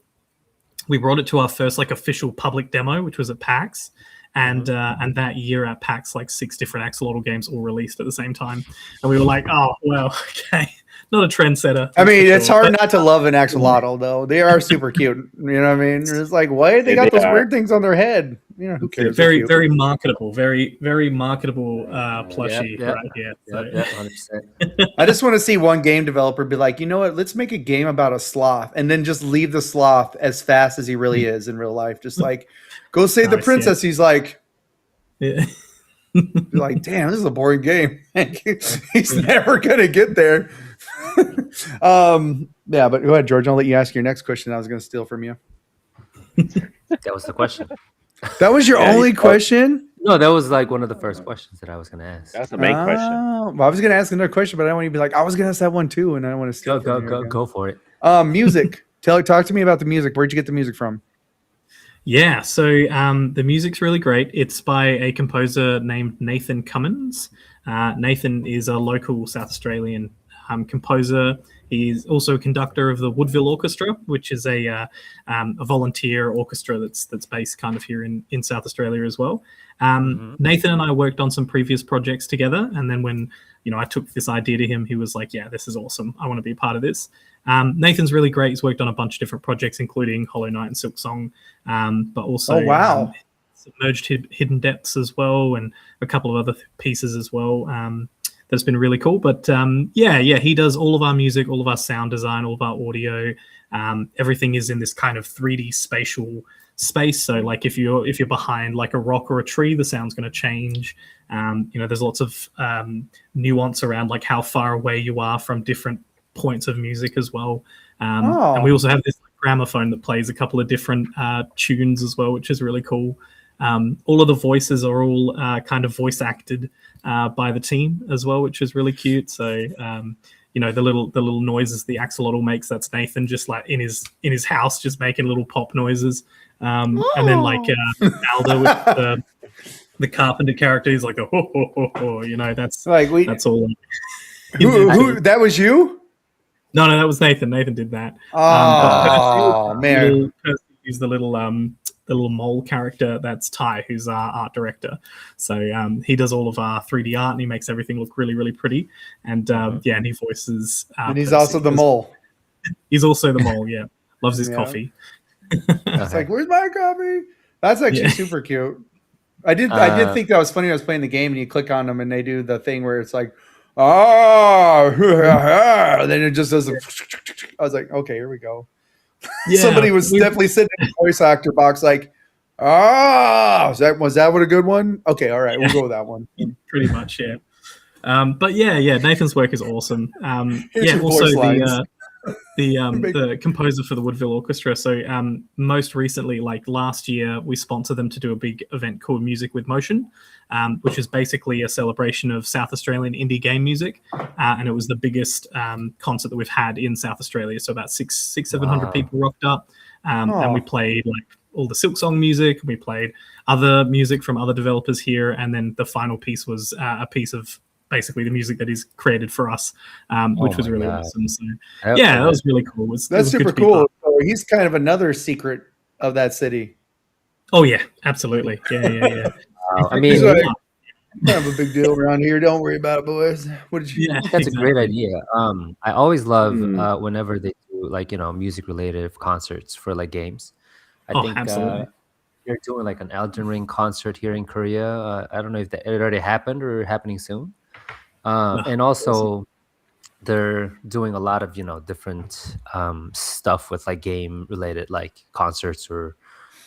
we brought it to our first like official public demo, which was at PAX. And that year at PAX, like 6 different Axolotl games all released at the same time. And we were like, oh, well, okay. Not a trendsetter. I mean, it's hard not to love an axolotl, though. They are super cute. You know what I mean? It's like, why they got those weird things on their head? You know, who cares? Very, very marketable. Very, very marketable plushie right here. So. 100%. I just want to see one game developer be like, you know what? Let's make a game about a sloth, and then just leave the sloth as fast as he really is in real life. Just like, go save the princess. He's like, like, damn, this is a boring game. He's never gonna get there. Yeah, but go ahead, George. I'll let you ask your next question. I was going to steal from you. That was the question. That was your only question? No, that was like one of the first questions that I was going to ask. That's the main question. Well, I was going to ask another question, but I don't want you to be like, I was going to ask that one too, and I don't want to steal. Go for it. Music. Talk to me about the music. Where'd you get the music from? Yeah, so the music's really great. It's by a composer named Nathan Cummins. Nathan is a local South Australian composer. He's also a conductor of the Woodville Orchestra, which is a volunteer orchestra that's based kind of here in South Australia as well. Nathan and I worked on some previous projects together, and then when I took this idea to him, he was like, "Yeah, this is awesome. I want to be a part of this." Nathan's really great. He's worked on a bunch of different projects, including Hollow Knight and Silksong, but also Submerged Hidden Depths as well, and a couple of other pieces as well. That's been really cool. But he does all of our music, all of our sound design, all of our audio. Everything is in this kind of 3D spatial space. So like if you're behind like a rock or a tree, the sound's going to change. There's lots of nuance around like how far away you are from different points of music as well. And we also have this gramophone that plays a couple of different tunes as well, which is really cool. All of the voices are all kind of voice acted by the team as well, which is really cute. So the little noises the axolotl makes, that's Nathan just like in his house just making little pop noises. And then like Alda with the carpenter character, he's like a ho ho ho ho. That's like that's all. Who that was you? No, that was Nathan. Nathan did that. Man, he's the little mole character. That's Ty, who's our art director. So he does all of our 3D art, and he makes everything look really, really pretty. And and he voices. And he's also the mole. He's also the mole. Yeah, loves his coffee. It's like, where's my coffee? That's actually super cute. I did think that was funny. I was playing the game, and you click on them, and they do the thing where it's like, and then it just does. I was like, okay, here we go. Yeah, somebody was definitely sitting in the voice actor box like, was that what a good one? Okay, all right, we'll go with that one. Pretty much, yeah. But Nathan's work is awesome. Also the composer for the Woodville Orchestra. So most recently, like last year, we sponsored them to do a big event called Music with Motion, which is basically a celebration of South Australian indie game music, and it was the biggest concert that we've had in South Australia. So about 700 people rocked up, and we played like all the Silksong music. We played other music from other developers here, and then the final piece was a piece of basically the music that he's created for us, which was really awesome. So that was really cool. That's super cool. So he's kind of another secret of that city. Oh yeah, absolutely. Yeah. I mean, kind of a big deal around here. Don't worry about it, boys. What did you? Yeah, that's a great idea. I always love whenever they do like music related concerts for like games. I think absolutely. You're doing like an Elden Ring concert here in Korea. I don't know if it already happened or happening soon. And also they're doing a lot of different stuff with like game related like concerts or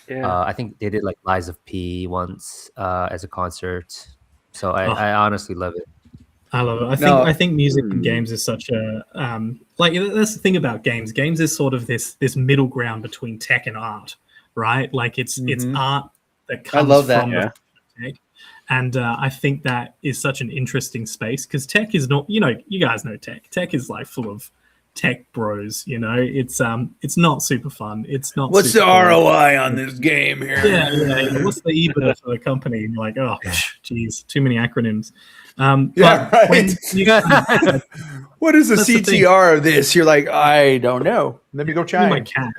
I think they did like Lies of P once as a concert. So I honestly love it. I love it. I think music and games is such a that's the thing about games. Games is sort of this middle ground between tech and art, right? Like it's art that comes from the tech. And I think that is such an interesting space because tech is not, you guys know tech. Tech is like full of tech bros. You know, it's not super fun. It's not. What's the super cool. ROI on this game here? Yeah. What's the EBITDA for the company? And you're like, oh, geez, too many acronyms. Yeah, but when right. What is the That's the thing. CTR of this? You're like, I don't know. Let me go Oh try. my cat.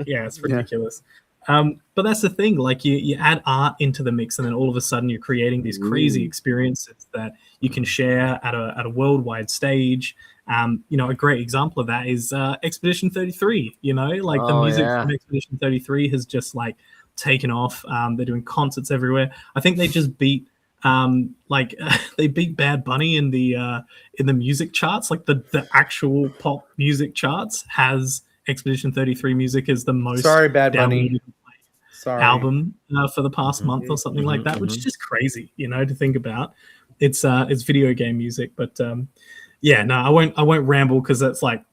Yeah, it's ridiculous. But that's the thing. Like you add art into the mix, and then all of a sudden you're creating these crazy experiences that you can share at a worldwide stage. You know, a great example of that is Expedition 33. You know, like the music from Expedition 33 has just like taken off. They're doing concerts everywhere. I think they just beat they beat Bad Bunny in the music charts. Like the actual pop music charts has Expedition 33 music as the most Bad Bunny album for the past month or something like that, which is just crazy, you know, to think about. It's video game music, but yeah, no, I won't ramble because that's like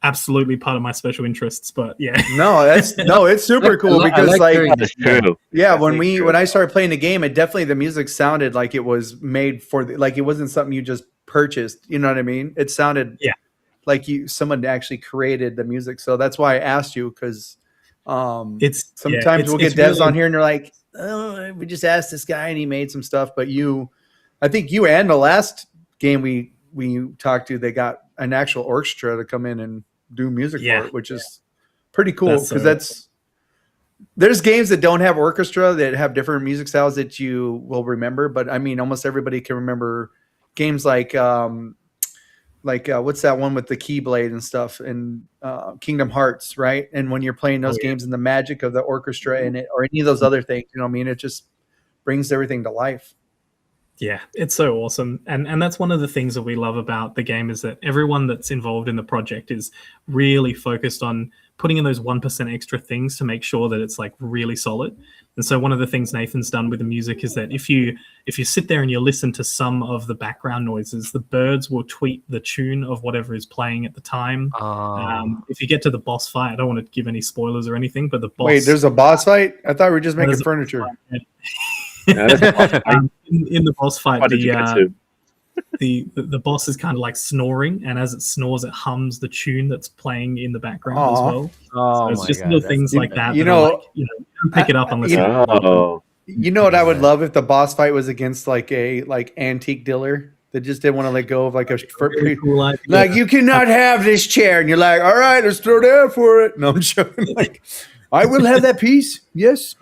absolutely part of my special interests. But yeah, it's super cool because That's true. yeah, when I started playing the game, it definitely the music sounded like it was made for like it wasn't something you just purchased. You know what I mean? It sounded like someone actually created the music. So that's why I asked you because sometimes we'll get devs really on here and they're like, oh, we just asked this guy and he made some stuff. But I think you and the last game we talked to, they got an actual orchestra to come in and do music for it, which is pretty cool because there's games that don't have orchestra that have different music styles that you will remember. But I mean, almost everybody can remember games like what's that one with the Keyblade and stuff and Kingdom Hearts, right? And when you're playing those games and the magic of the orchestra in it or any of those other things, you know what I mean? It just brings everything to life. Yeah, it's so awesome. And that's one of the things that we love about the game is that everyone that's involved in the project is really focused on putting in those 1% extra things to make sure that it's like really solid. And so one of the things Nathan's done with the music is that if you sit there and you listen to some of the background noises, the birds will tweet the tune of whatever is playing at the time. If you get to the boss fight, I don't want to give any spoilers or anything, but the boss... Wait, there's a boss fight? I thought we were just making furniture. In the boss fight, the boss is kind of like snoring, and as it snores, it hums the tune that's playing in the background as well. So it's just little things like that. You don't pick it up unless you know what I would love if the boss fight was against like a antique dealer that just didn't want to let go of like a pretty cool idea. Like you cannot have this chair, and you're like, all right, let's throw down for it. No, I'm joking. Like I will have that piece. Yes,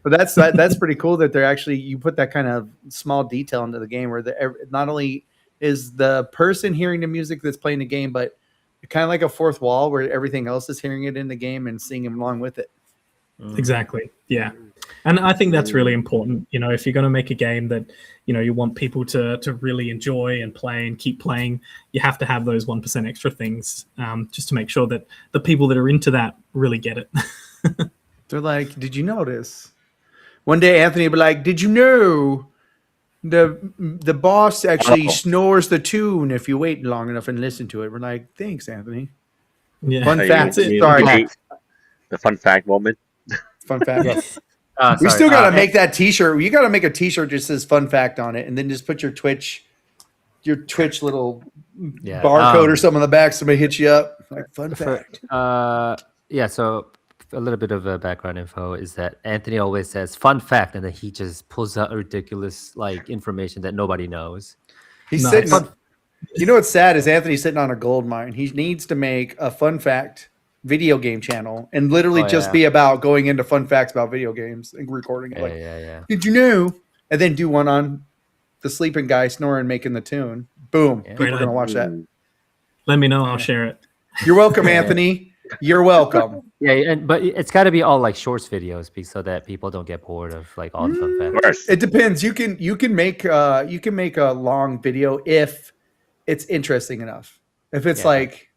But that's pretty cool that they're actually you put that kind of small detail into the game where not only is the person hearing the music that's playing the game, but kind of like a fourth wall where everything else is hearing it in the game and singing along with it. Exactly. Yeah. And I think that's really important. You know, if you're going to make a game that, you know, you want people to really enjoy and play and keep playing, you have to have those 1% extra things just to make sure that the people that are into that really get it. They're like, did you notice? One day Anthony would be like, did you know the boss actually snores the tune if you wait long enough and listen to it? We're like, thanks, Anthony. Yeah. Fun fact. Sorry. The fun fact moment. Fun fact. Yes. We still got to make that t-shirt. You got to make a t-shirt that says fun fact on it and then just put your Twitch little barcode or something on the back. Somebody hits you up. Like, fun fact. So a little bit of background info is that Anthony always says fun fact and then he just pulls out ridiculous like information that nobody knows. He's sitting you know what's sad is Anthony's sitting on a gold mine. He needs to make a fun fact video game channel and literally be about going into fun facts about video games and recording it. Did you know? And then do one on the sleeping guy snoring making the tune. Boom. People are gonna watch that. Let me know, I'll share it. You're welcome, Anthony. You're welcome. But it's got to be all like shorts videos so that people don't get bored of like all the fun facts. It depends. You can make a long video if it's interesting enough. If it's like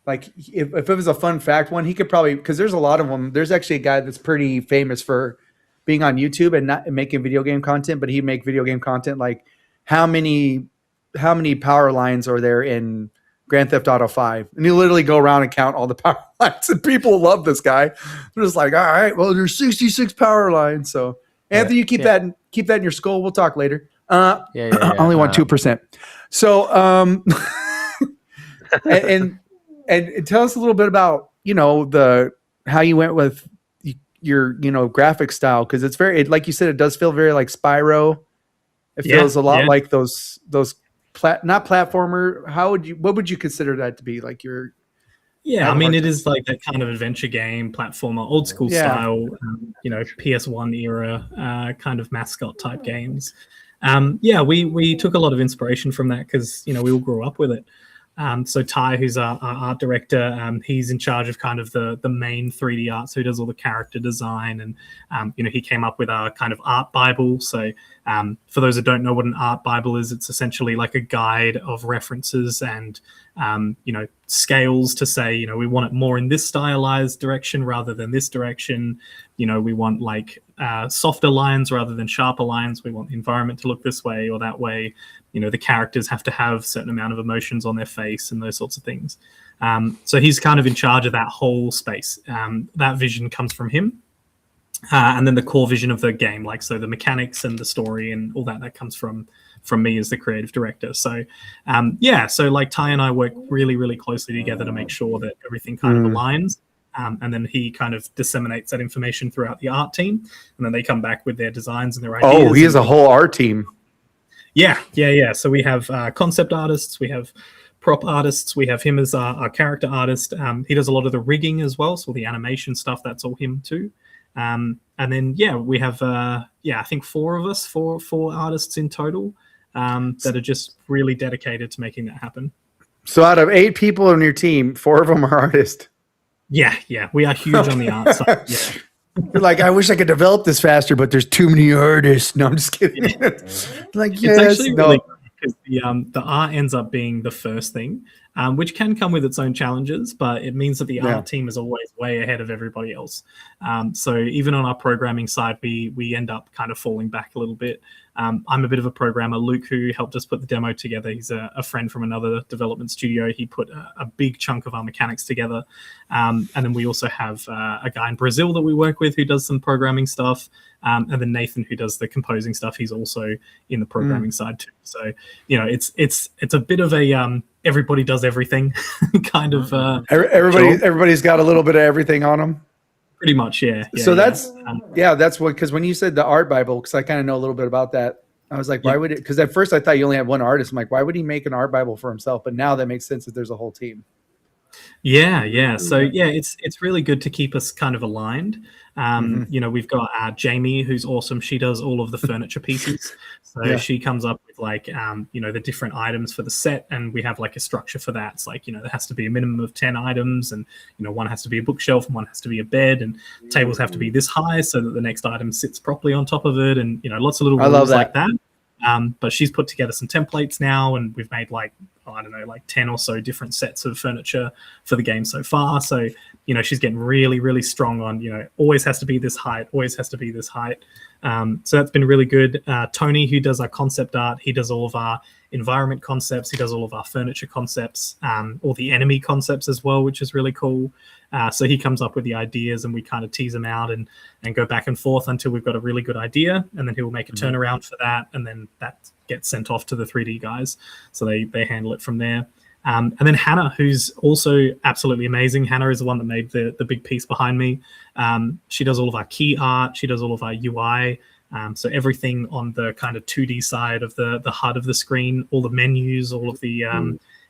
if it was a fun fact one, he could probably because there's a lot of them. There's actually a guy that's pretty famous for being on YouTube and not making video game content, but he make video game content like how many power lines are there in Grand Theft Auto 5, and you literally go around and count all the power lines, and people love this guy. They're just like, all right, well, there's 66 power lines. So, Anthony, you keep that in your skull. We'll talk later. Only want 2%. So, and tell us a little bit about how you went with your graphic style, because it's very like you said, it does feel very like Spyro. It feels a lot like those not platformer. What would you consider that to be, like your? Yeah, I mean, it is like that kind of adventure game, platformer, old school style, PS1 era kind of mascot type games. We took a lot of inspiration from that because, we all grew up with it. So Ty, who's our art director, he's in charge of kind of the main 3D art. So he does all the character design, and he came up with our kind of art Bible. So for those that don't know what an art Bible is, it's essentially like a guide of references and scales to say, we want it more in this stylized direction rather than this direction. We want like softer lines rather than sharper lines. We want the environment to look this way or that way. The characters have to have a certain amount of emotions on their face and those sorts of things. So he's kind of in charge of that whole space. That vision comes from him. And then the core vision of the game, so the mechanics and the story and all that comes from me as the creative director. So so like Ty and I work really, really closely together to make sure that everything kind of aligns. And then he kind of disseminates that information throughout the art team, and then they come back with their designs and their ideas. Oh, he has a whole art team. Yeah. So we have concept artists, we have prop artists, we have him as our character artist. He does a lot of the rigging as well, so the animation stuff, that's all him too. And then we have I think four artists in total that are just really dedicated to making that happen. So out of 8 people on your team, 4 of them are artists. Yeah, we are huge on the art side. Yeah. You're like, I wish I could develop this faster, but there's too many artists. No, I'm just kidding. Like, yes, it's actually really because the art ends up being the first thing, which can come with its own challenges, but it means that the art team is always way ahead of everybody else. So even on our programming side, we end up kind of falling back a little bit. I'm a bit of a programmer. Luke, who helped us put the demo together, he's a friend from another development studio. He put a big chunk of our mechanics together. And then we also have a guy in Brazil that we work with who does some programming stuff. And then Nathan, who does the composing stuff, he's also in the programming side too. So, it's a bit of a everybody does everything kind of. Everybody's got a little bit of everything on them. Pretty much, yeah. So that's what, because when you said the art Bible, because I kind of know a little bit about that, I was like, why would it? Because at first I thought you only had one artist. I'm like, why would he make an art Bible for himself? But now that makes sense that there's a whole team. Yeah. So it's really good to keep us kind of aligned. We've got Jamie, who's awesome. She does all of the furniture pieces. So she comes up with the different items for the set, and we have like a structure for that. It's like, there has to be a minimum of 10 items, and one has to be a bookshelf and one has to be a bed, and tables have to be this high so that the next item sits properly on top of it, and lots of little rules like that. But she's put together some templates now, and we've made 10 or so different sets of furniture for the game so far. So, she's getting really, really strong on, always has to be this height, always has to be this height. So that's been really good. Tony, who does our concept art, he does all of our environment concepts. He does all of our furniture concepts, all the enemy concepts as well, which is really cool. So he comes up with the ideas, and we kind of tease them out and go back and forth until we've got a really good idea. And then he will make a turnaround for that. And then that gets sent off to the 3D guys. So they handle it from there. And then Hannah, who's also absolutely amazing. Hannah is the one that made the big piece behind me. She does all of our key art. She does all of our UI. So everything on the kind of 2D side of the HUD of the screen, all the menus, all of the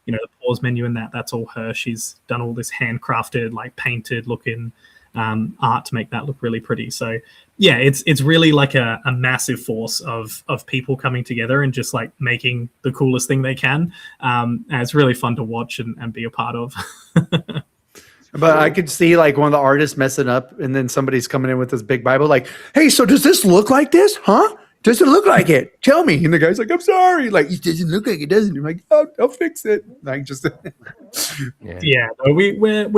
the pause menu and that's all her. She's done all this handcrafted, painted looking art to make that look really pretty. So yeah, it's really like a massive force of people coming together and just making the coolest thing they can. And it's really fun to watch and be a part of. But I could see one of the artists messing up, and then somebody's coming in with this big Bible, hey, so does this look like this? Huh? Does it look like it? Tell me. And the guy's like, I'm sorry. It doesn't look like it, doesn't. I'm like, oh, I'll fix it. We're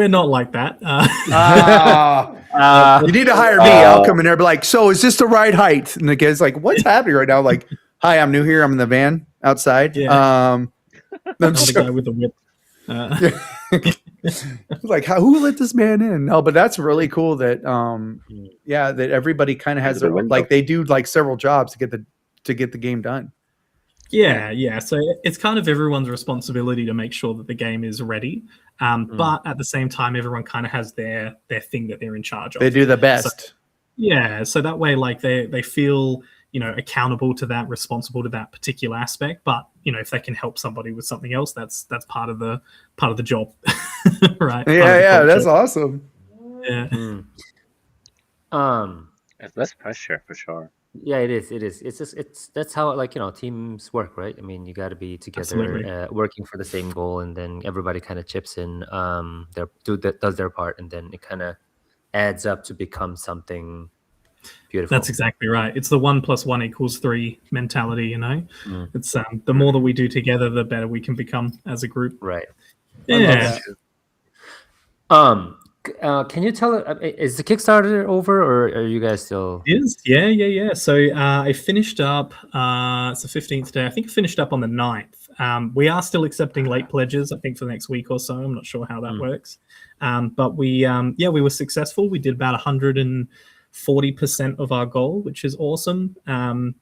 not like that. You need to hire me. I'll come in there and be like, so is this the right height? And the guy's like, what's happening right now? Hi, I'm new here. I'm in the van outside. Yeah. I'm the guy with the whip. Who let this man in? No, but that's really cool that that everybody kind of has their they do several jobs to get the game done. Yeah. So it's kind of everyone's responsibility to make sure that the game is ready. But at the same time, everyone kind of has their thing that they're in charge of. They do the best. So, yeah. So that way, like they feel, accountable to that, responsible to that particular aspect. But if they can help somebody with something else, that's part of the job, right? Yeah. That's awesome. Yeah. It's less pressure for sure. Yeah, it is. It's that's how teams work, right? I mean, you got to be together, working for the same goal, and then everybody kind of chips in, does their part, and then it kind of adds up to become something beautiful. That's exactly right. It's the 1 + 1 = 3 mentality. It's the more that we do together, the better we can become as a group. Right. Yeah. Can you tell? Is the Kickstarter over, or are you guys still? It is. Yeah. So I finished up. It's the 15th day. I think I finished up on the 9th. We are still accepting late pledges, I think, for the next week or so. I'm not sure how that works. But we were successful. We did about 140% of our goal, which is awesome. And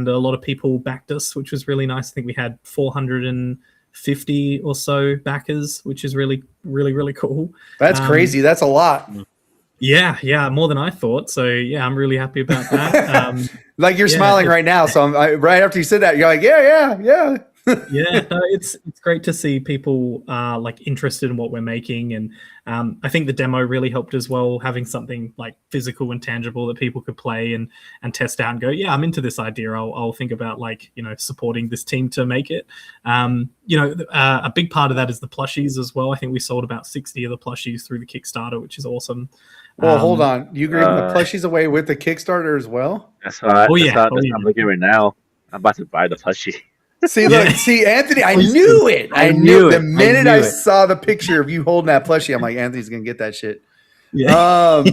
a lot of people backed us, which was really nice. I think we had 450 or so backers, which is really, really, really cool. That's crazy. That's a lot. Yeah, more than I thought. So yeah, I'm really happy about that. Like you're smiling right now. So right after you said that, you're like, yeah. Yeah, no, it's great to see people like interested in what we're making, and I think the demo really helped as well, having something like physical and tangible that people could play and test out and go, yeah, I'm into this idea. I'll think about supporting this team to make it. A big part of that is the plushies as well. I think we sold about 60 of the plushies through the Kickstarter, which is awesome. Well, hold on, you giving the plushies away with the Kickstarter as well? That's what I'm looking right now. I'm about to buy the plushie. See, Anthony, I knew it. I knew it. The minute I saw the picture of you holding that plushie, I'm like, Anthony's gonna get that shit. Yeah.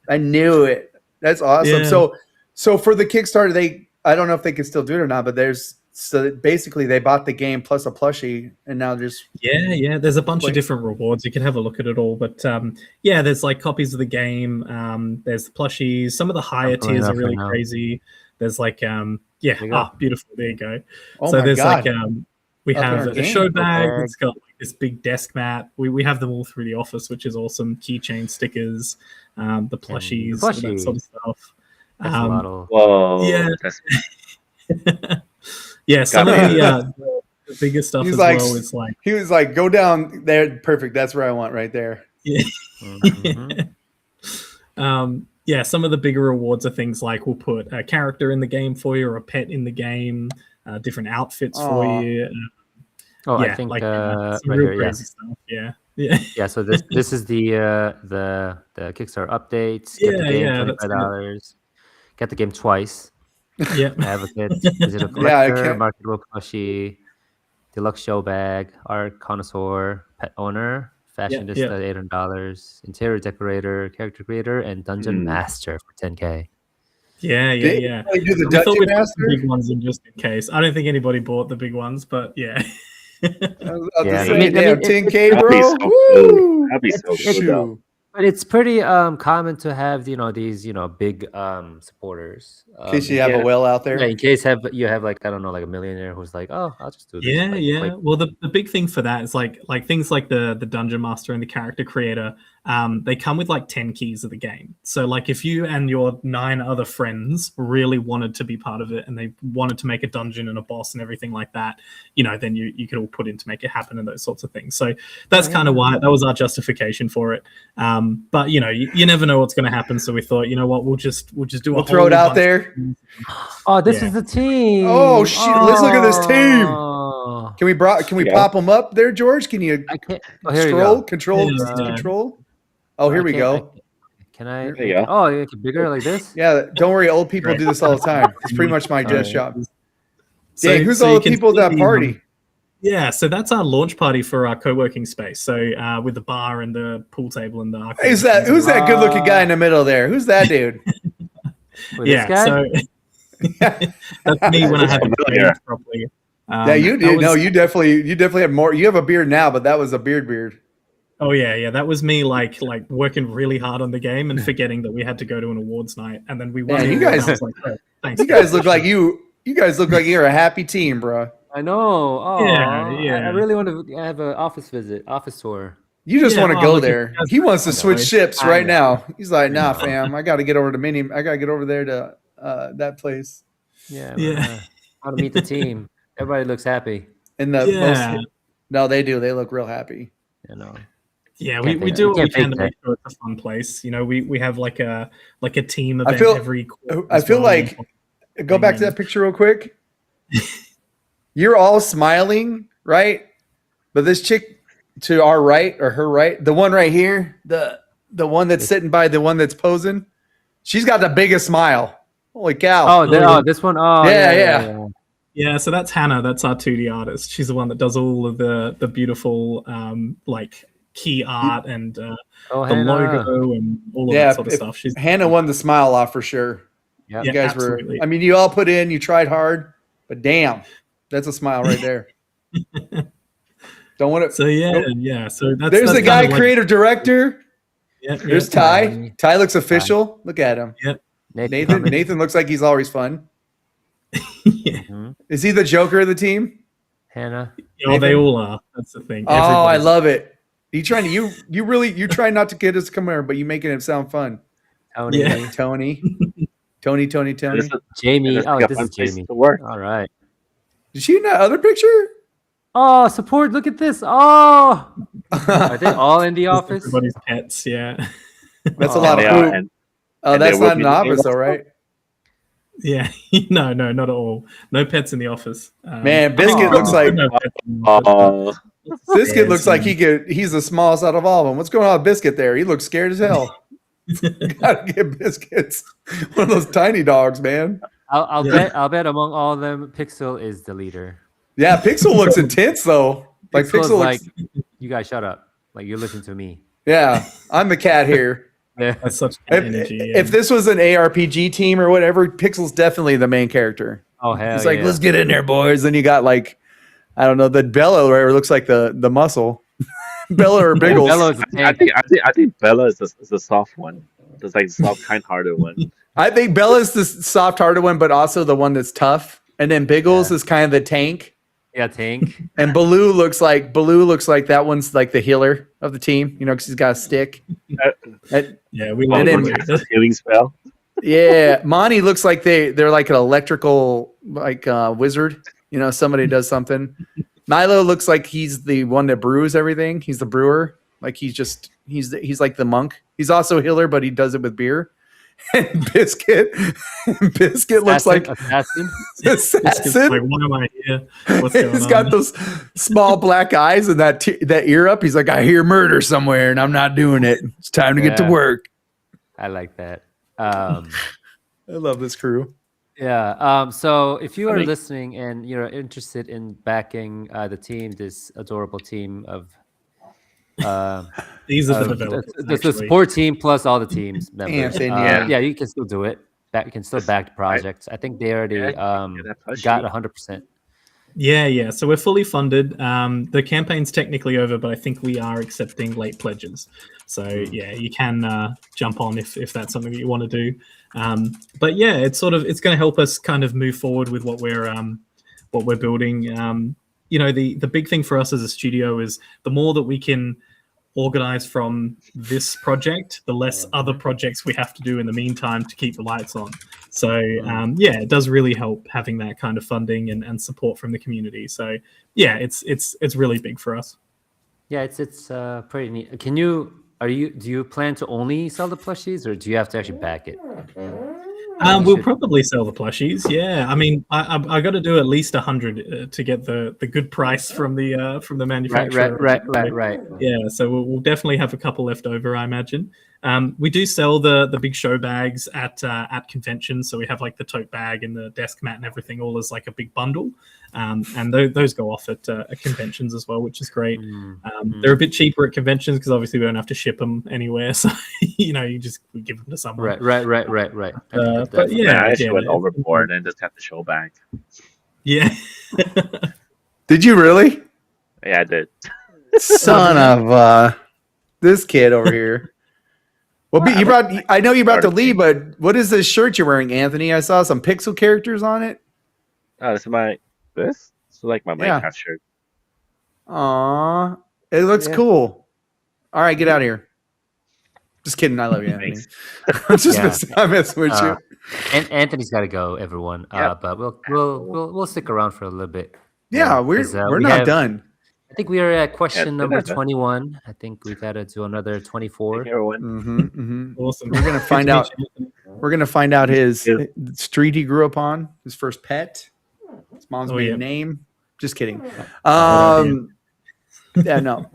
I knew it. That's awesome. Yeah. So for the Kickstarter, I don't know if they can still do it or not, but basically they bought the game plus a plushie, and now there's there's a bunch of different rewards. You can have a look at it all, but there's like copies of the game. There's the plushies. Some of the higher tiers are really crazy. There's like beautiful. There you go. Oh so my there's God. like we Up in have our the game. show bag. It's got like this big desk mat. We have them all through the office, which is awesome. Keychain stickers, the plushies, all that sort of stuff. Whoa. Yeah. That's... Some of the bigger stuff He's as like, well is like he was like, go down there. Perfect. That's where I want right there. Yeah. Some of the bigger rewards are things like we'll put a character in the game for you or a pet in the game, different outfits for you. I think like right some real here, crazy stuff. Yeah. So this is the Kickstarter updates. Get the game $25. Get the game twice. Yeah. Advocate. Visit a collector, marketable plushie, deluxe show bag, art connoisseur, pet owner, fashionista $800, interior decorator, character creator, and dungeon master for $10K. Yeah. They do the We thought dungeon we'd put master. the big ones in just in case. I don't think anybody bought the big ones, but yeah. I was about to say, I mean, damn, 10K, That'd bro. be so cool. That'd be so cool, though. But it's pretty common to have these big supporters. In case you have a whale out there. Yeah, in case you have like a millionaire who's like, oh, I'll just do this. Yeah. Well, the big thing for that is like things like the dungeon master and the character creator. They come with like 10 keys of the game. So like if you and your 9 other friends really wanted to be part of it and they wanted to make a dungeon and a boss and everything like that, then you could all put in to make it happen and those sorts of things. So that's kind of why that was our justification for it. But you never know what's going to happen. So we thought, you know what, we'll just do We'll throw it out there. Oh, this is the team. Oh shit! Let's look at this team. Oh. Can we pop them up there, George? Can you I can't. Oh, here scroll? you go. Control. Oh, here we go. Can I? There you go. Oh, it's bigger like this. Yeah, don't worry. Old people do this all the time. It's pretty much my desk shop. So- Dang, who's so all you the can people at that see, party? Yeah, so that's our launch party for our co-working space. So with the bar and the pool table and the arcade. Who's that good-looking guy in the middle there? Who's that dude? Wait, this guy? So that's me when I haven't played properly. Yeah, you did. No, you definitely have more. You have a beard now, but that was a beard. Oh yeah, that was me like working really hard on the game and forgetting that we had to go to an awards night, and then we won. Man, the you award, guys- and I was like, oh, thanks. You guys look like you're a happy team, bro. I know. Oh, Yeah. I really want to have an office tour. You just Yeah, want to oh, go look, there. that's He wants to nice. switch ships I right know. now. He's like, nah, know. fam. I got to get over to I got to get over there to that place. Yeah. Yeah. I want to meet the team. Everybody looks happy. And the Yeah. most, no, they do. They look real happy. You know. Yeah, Can't we fake- do you what we can't can fake to that. make sure it's a fun place. You know, we have like a team I event feel- every quarter. I as feel well. like go back to that picture real quick. You're all smiling, right? But this chick to our right or her right, the one right here, the one that's sitting by the one that's posing, she's got the biggest smile. Holy cow! This one. Oh, Yeah. Yeah, so that's Hannah. That's our 2D artist. She's the one that does all of the beautiful like key art and the Hannah. logo and all of that sort of stuff. She's Hannah won the smile off for sure. Yep. You guys absolutely. were. I mean, you all put in. You tried hard, but damn, that's a smile right there. Don't want to. So yeah. So that's There's the kind guy, of like- creative director. Yeah, There's yeah. Ty. Ty looks official. Look at him. Nathan. Nathan looks like he's always fun. Yeah. Mhm. Is he the Joker of the team? Hannah. Oh, they all are. That's the thing. Oh, I Everybody's- love it. You trying to you try not to get us to come here, but you making it sound fun. Tony. Yeah. Tony. Jamie. It's Oh, like a this fun is place Jamie. to work. All right. Is she in that other picture? Oh, support. Look at this. Oh. Are they all in the office? Everybody's pets. Yeah. That's a Oh, lot of They are, poop. and Oh, and that's they will not be an office, able though, to- right? Yeah. No, not at all. No pets in the office. Man, Biscuit I think looks like no pets in the office, Oh, Biscuit looks like he's the smallest out of all of them. What's going on with Biscuit there? He looks scared as hell. Gotta get Biscuits. One of those tiny dogs, man. I'll bet among all of them, Pixel is the leader. Yeah, Pixel looks intense though. Like Pixel's Pixel like, looks. you guys shut up. Like you're listening to me. Yeah, I'm the cat here. Yeah. That's such cat energy. Yeah. If this was an ARPG team or whatever, Pixel's definitely the main character. Oh hell He's like, yeah. let's get in there, boys. Then you got like, I don't know, the Bella or whatever looks like the muscle. Bella or Biggles. Bella's a I tank. think Bella is the soft one. It's like the soft, kind-hearted one. I think Bella's the soft-hearted one, but also the one that's tough. And then Biggles is kind of the tank. Yeah, tank. And Baloo looks like that one's like the healer of the team, you know, because he's got a stick. And- Yeah, we And love then- it. That's a healing spell. yeah, Monty looks like they're like an electrical wizard. You know, somebody does something. Milo looks like he's the one that brews everything. He's the brewer. Like he's like the monk. He's also a healer, but he does it with beer. And Biscuit looks like assassin. It's assassin. like, why am I here? What's going He's on? got those small black eyes and that ear up. He's like, I hear murder somewhere, and I'm not doing it. It's time to get to Yeah. work. I like that. I love this crew. Yeah. So if you I are mean- listening and you're interested in backing the team, this adorable team of These are the developers. the actually. support team plus all the teams members. Anthony, Yeah, you can still do it. You can still back the projects. I think they already that plushie. got 100%. Yeah. So we're fully funded. The campaign's technically over, but I think we are accepting late pledges. So yeah, you can jump on if that's something that you want to do. But yeah, it's going to help us kind of move forward with what we're building. You know, the big thing for us as a studio is the more that we can organize from this project, the less other projects we have to do in the meantime to keep the lights on. So yeah, it does really help having that kind of funding and support from the community. So yeah, it's really big for us. Yeah, it's pretty neat. Do you plan to only sell the plushies, or do you have to actually back it? We'll probably sell the plushies. Yeah, I mean, I got to do at least 100 to get the good price from the manufacturer. Right. Yeah, so we'll definitely have a couple left over, I imagine. We do sell the big show bags at conventions, so we have like the tote bag and the desk mat and everything all as like a big bundle, and those go off at conventions as well, which is great. They're a bit cheaper at conventions because obviously we don't have to ship them anywhere, so you know we give them to someone. Right. But yeah, I actually went yeah. overboard and just got the show back. Yeah. Did you really? Yeah, I did. Son of this kid over here. Well, I know you brought the lead, but what is this shirt you're wearing, Anthony? I saw some pixel characters on it. Oh, this. It's like my Yeah. Minecraft shirt. Aw, it looks Yeah. cool. All right, get out of here. Just kidding. I love you, Anthony. Thanks. I'm messing with you. And Anthony's got to go, everyone. Yep. But we'll stick around for a little bit. Yeah, more, 'cause, we're we not have- done. I think we are at question we're number not done. 21. I think we got to do another 24. Thank you, everyone. Awesome. We're gonna find Good to out. meet you, Anthony. We're gonna find out his Yeah. street he grew up on, his first pet, his mom's Oh, maiden yeah. name. Just kidding. Yeah. Yeah, no.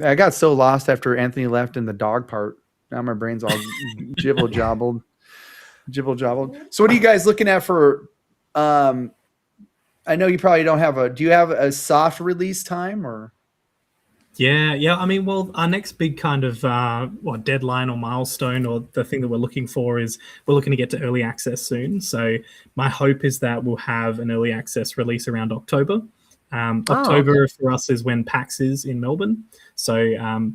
I got so lost after Anthony left in the dog part. Now my brain's all jibble jobbled. So what are you guys looking at for? I know you probably don't have do you have a soft release time or? Yeah. I mean, well, our next big kind of deadline or milestone or the thing that we're looking for is we're looking to get to early access soon. So my hope is that we'll have an early access release around October. October for us is when PAX is in Melbourne. So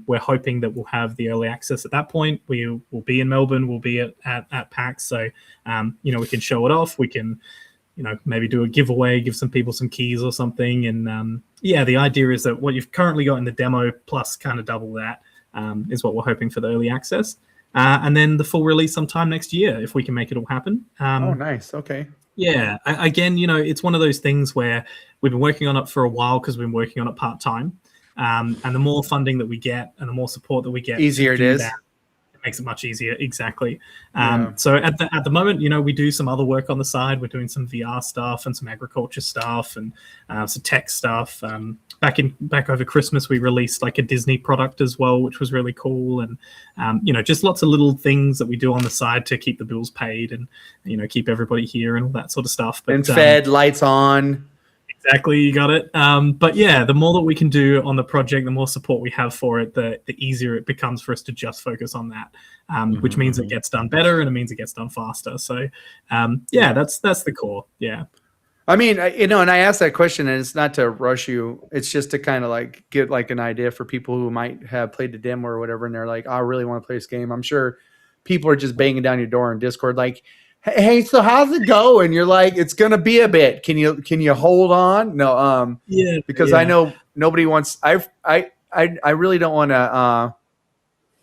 we're hoping that we'll have the early access at that point. We will be in Melbourne. We'll be at PAX. So, we can show it off. We can, maybe do a giveaway, give some people some keys or something. And the idea is that what you've currently got in the demo plus kind of double that is what we're hoping for the early access. And then the full release sometime next year, if we can make it all happen. Oh, nice. Okay. Yeah. Again, it's one of those things where we've been working on it for a while because we've been working on it part-time. And the more funding that we get and the more support that we get, easier it is. It makes it much easier. Exactly. Yeah. So at the moment, we do some other work on the side. We're doing some VR stuff and some agriculture stuff and some tech stuff. Back over Christmas, we released like a Disney product as well, which was really cool. And, just lots of little things that we do on the side to keep the bills paid and, keep everybody here and all that sort of stuff. But, and fed, lights on. Exactly, you got it. But yeah, the more that we can do on the project, the more support we have for it, the easier it becomes for us to just focus on that, which means it gets done better and it means it gets done faster. So that's the core. Yeah. I mean, and I asked that question, and it's not to rush you. It's just to kind of like get like an idea for people who might have played the demo or whatever, and they're like, I really want to play this game. I'm sure people are just banging down your door in Discord like, hey, so how's it going? You're like, it's gonna be a bit. Can you hold on? No, because I know nobody wants. I really don't want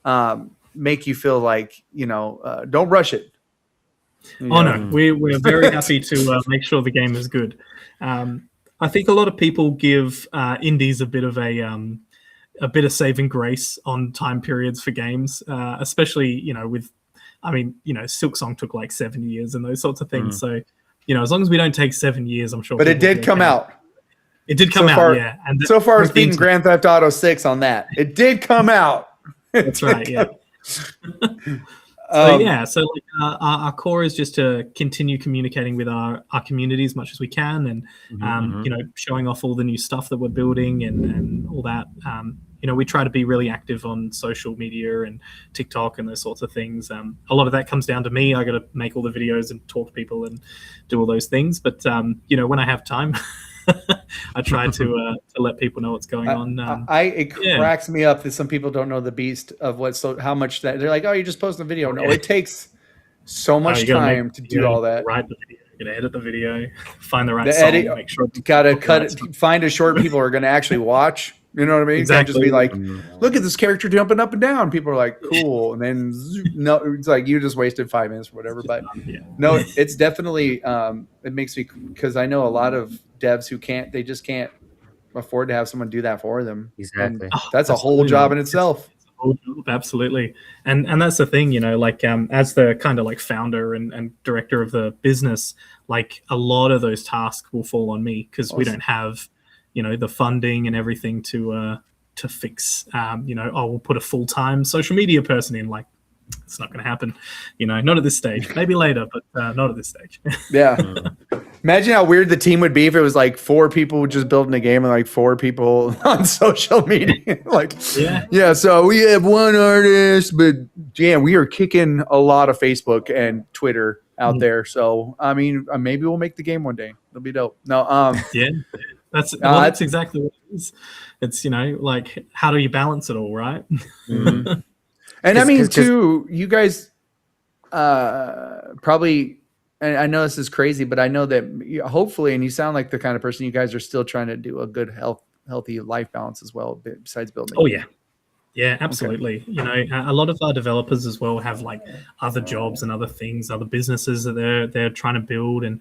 to make you feel like don't rush it. No, we're very happy to make sure the game is good. I think a lot of people give indies a bit of saving grace on time periods for games, especially with. I mean, Silksong took like 7 years and those sorts of things. So, as long as we don't take 7 years, I'm sure. But it did come out. It did come out, yeah. And so far, it's beaten Grand Theft Auto 6 on that. It did come out. That's right, yeah. So our core is just to continue communicating with our community as much as we can, and showing off all the new stuff that we're building and all that. We try to be really active on social media and TikTok and those sorts of things. A lot of that comes down to me. I got to make all the videos and talk to people and do all those things. But when I have time, I try to let people know what's going on. It cracks me up that some people don't know the beast of how much that they're like. Oh, you just post a video. No, it takes so much time to do all that. Write the video. You gotta edit the video, find the right song, make sure you gotta cut it. Find a short people are gonna actually watch. You know what I mean? Exactly. You can't just be like, look at this character jumping up and down. People are like, cool. And then no, it's like you just wasted 5 minutes or whatever. But no, it's definitely it makes me, because I know a lot of devs who they just can't afford to have someone do that for them. Exactly. And that's a whole job in itself. Absolutely. And that's the thing, as the kind of like founder and director of the business, like a lot of those tasks will fall on me because we don't have the funding and everything to fix. We'll put a full-time social media person in. Like, it's not going to happen. Not at this stage. Maybe later, but not at this stage. Yeah. Imagine how weird the team would be if it was like 4 people just building a game and like 4 people on social media. So we have 1 artist, but we are kicking a lot of Facebook and Twitter out there. So I mean, maybe we'll make the game one day. It'll be dope. No, That's exactly what it is. It's like, how do you balance it all, right? And I mean, too, you guys probably and I know this is crazy, but I know that hopefully, and you sound like the kind of person, you guys are still trying to do a good healthy life balance as well, besides building. Oh yeah. Yeah, absolutely. Okay. You know, a lot of our developers as well have like other jobs and other things, other businesses that they're trying to build. And,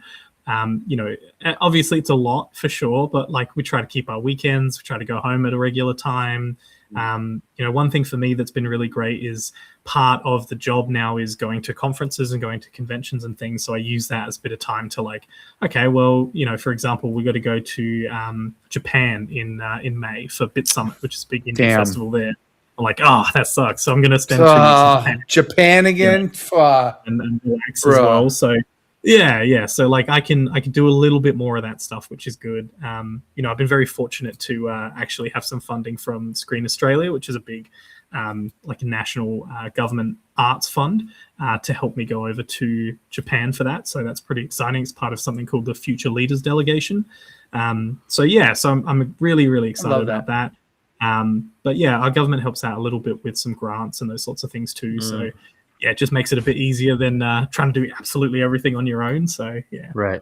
you know, obviously it's a lot for sure, but like we try to keep our weekends, we try to go home at a regular time. You know, one thing for me that's been really great is part of the job now is going to conferences and going to conventions and things. So I use that as a bit of time to like, okay, well, you know, for example, we got to go to Japan in May for Bit Summit, which is a big indie festival there. I'm like, oh, that sucks. So I'm going to spend 2 weeks in Japan again, and relax as well. So yeah. So like I can do a little bit more of that stuff, which is good. You know, I've been very fortunate to actually have some funding from Screen Australia, which is a big like a national government arts fund to help me go over to Japan for that. So that's pretty exciting. It's part of something called the Future Leaders Delegation. So I'm really excited about that. But yeah, our government helps out a little bit with some grants and those sorts of things too. So yeah, it just makes it a bit easier than trying to do absolutely everything on your own. So yeah. Right.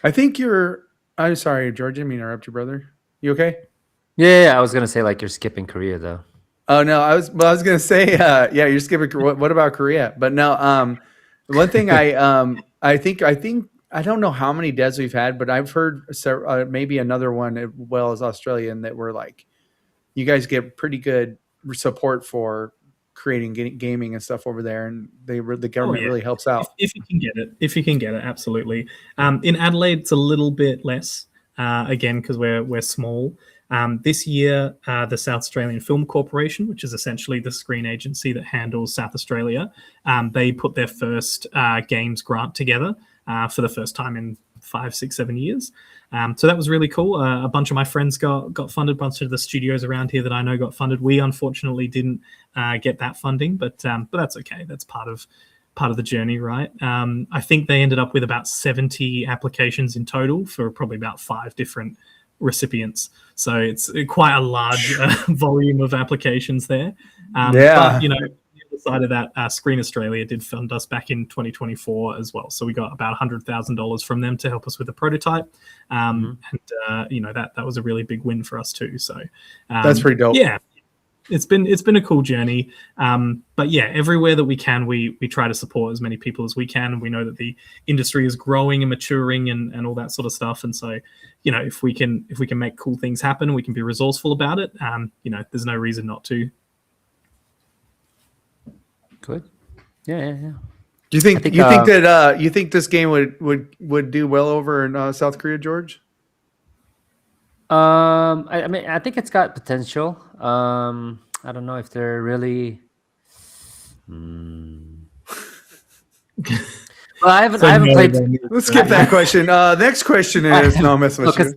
I think I'm sorry, George, I didn't mean to interrupt you, brother. You okay? Yeah, I was going to say like you're skipping Korea though. Oh no, I was going to say, yeah, you're skipping. What about Korea? But no, one thing I think I don't know how many devs we've had, but I've heard maybe another one as well as Australian that were like, you guys get pretty good support for creating gaming and stuff over there, and the government really helps out. If you can get it, absolutely. In Adelaide, it's a little bit less, again, because we're small. This year, the South Australian Film Corporation, which is essentially the screen agency that handles South Australia, they put their first games grant together for the first time in 5, 6, 7 years. So that was really cool. A bunch of my friends got funded. A bunch of the studios around here that I know got funded. We unfortunately didn't get that funding, but that's okay. That's part of the journey, right? I think they ended up with about 70 applications in total for probably about 5 different recipients. So it's quite a large volume of applications there. But, you know, the side of that, Screen Australia did fund us back in 2024 as well. So we got about $100,000 from them to help us with the prototype. And, you know, that was a really big win for us too. So that's pretty dope. Yeah. It's been a cool journey. But yeah, everywhere that we can, we try to support as many people as we can. And we know that the industry is growing and maturing and all that sort of stuff. And so, you know, if we can make cool things happen, we can be resourceful about it. You know, there's no reason not to. Good. Yeah. Do you think that you think this game would do well over in South Korea, George? I mean, I think it's got potential. I don't know if they're really. Well, I haven't played. Let's skip that question. Next question is no, I'm messing with you.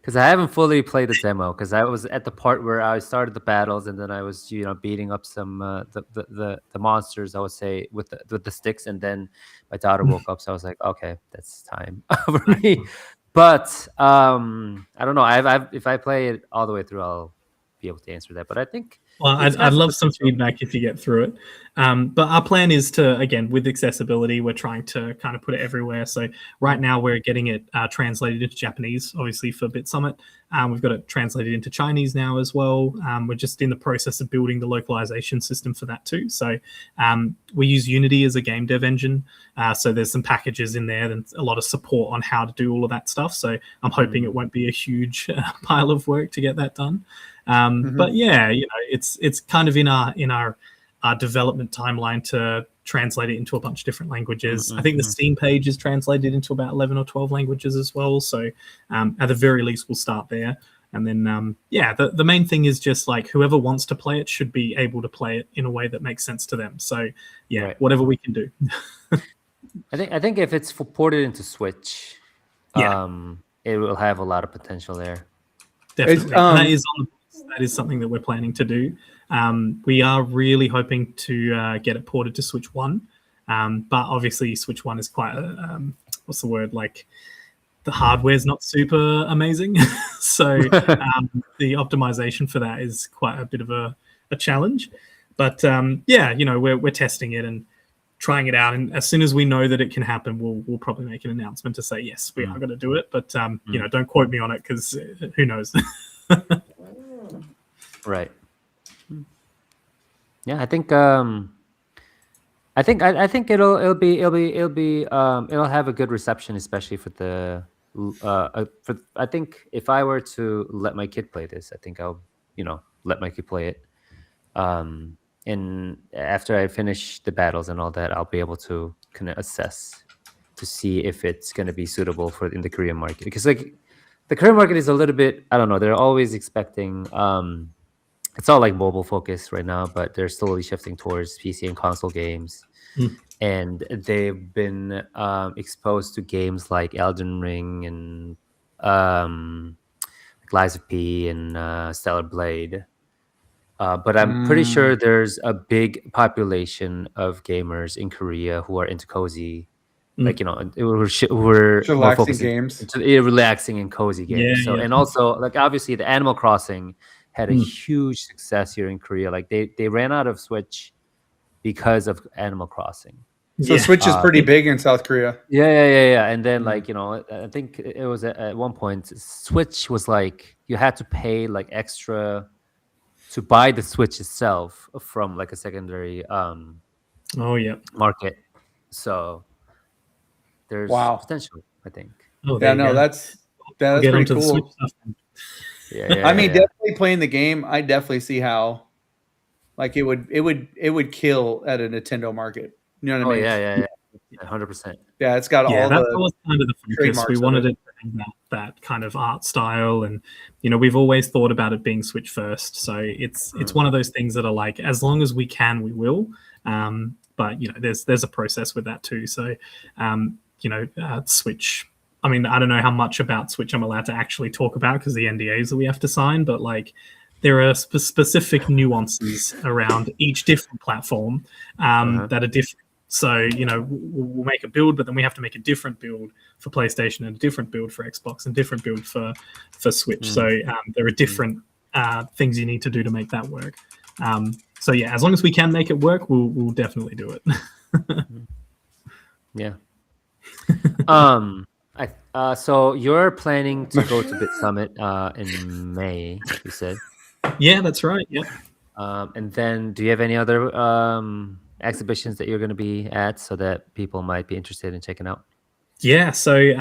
Because I haven't fully played the demo. Because I was at the part where I started the battles, and then I was, you know, beating up some the monsters. I would say with the sticks, and then my daughter woke up, so I was like, okay, that's time for me. But I don't know. If I play it all the way through, I'll be able to answer that. But I think, well, I'd love some feedback if you get through it. But our plan is to, again, with accessibility, we're trying to kind of put it everywhere. So right now we're getting it translated into Japanese, obviously for Bit Summit. We've got it translated into Chinese now as well. We're just in the process of building the localization system for that too. So we use Unity as a game dev engine. So there's some packages in there and a lot of support on how to do all of that stuff. So I'm hoping it won't be a huge pile of work to get that done. But yeah, you know, it's kind of in our development timeline to translate it into a bunch of different languages. I think the Steam page is translated into about 11 or 12 languages as well. So at the very least, we'll start there. And then, yeah, the main thing is just like whoever wants to play it should be able to play it in a way that makes sense to them. So yeah, whatever we can do. I think if it's ported into Switch, it will have a lot of potential there. Definitely. That is something that we're planning to do. We are really hoping to get it ported to Switch 1. But obviously Switch 1 is quite what's the word? Like the hardware's not super amazing. So the optimization for that is quite a bit of a challenge. But yeah, you know, we're testing it and trying it out, and as soon as we know that it can happen, we'll probably make an announcement to say yes, we are going to do it. But don't quote me on it because who knows. Right. Yeah, I think it'll have a good reception, especially for the I think if I were to let my kid play this, I think I'll let my kid play it. And after I finish the battles and all that, I'll be able to kind of assess to see if it's going to be suitable for in the Korean market, because like the Korean market is a little bit, I don't know, they're always expecting it's all like mobile focused right now, but they're slowly shifting towards PC and console games. And they've been exposed to games like Elden Ring and Lies of P and Stellar Blade. But I'm pretty sure there's a big population of gamers in Korea who are into cozy, like we're more focused games, relaxing and cozy games. And also like obviously the Animal Crossing had a huge success here in Korea. Like they ran out of Switch because of Animal Crossing. So Switch is pretty big in South Korea. Yeah. And then like I think it was at one point Switch was like you had to pay like extra to buy the Switch itself from like a secondary market. So there's potential, I think. That's pretty cool. Yeah, I mean, definitely playing the game, I definitely see how like it would kill at a Nintendo market. You know what I mean? Yeah, 100%. Yeah, it's got all that the was kind of the focus. We wanted it to have that kind of art style, and we've always thought about it being Switch first. So it's one of those things that are like, as long as we can, we will. But there's a process with that too. So Switch. I mean, I don't know how much about Switch I'm allowed to actually talk about because the NDAs that we have to sign, but like there are specific nuances around each different platform that are different. So, we'll make a build, but then we have to make a different build for PlayStation and a different build for Xbox and different build for Switch. So there are different things you need to do to make that work. So yeah, as long as we can make it work, we'll definitely do it. Yeah. So you're planning to go to Bit Summit in May, you said? Yeah, that's right. Yeah. And then do you have any other exhibitions that you're going to be at so that people might be interested in checking out? Yeah, so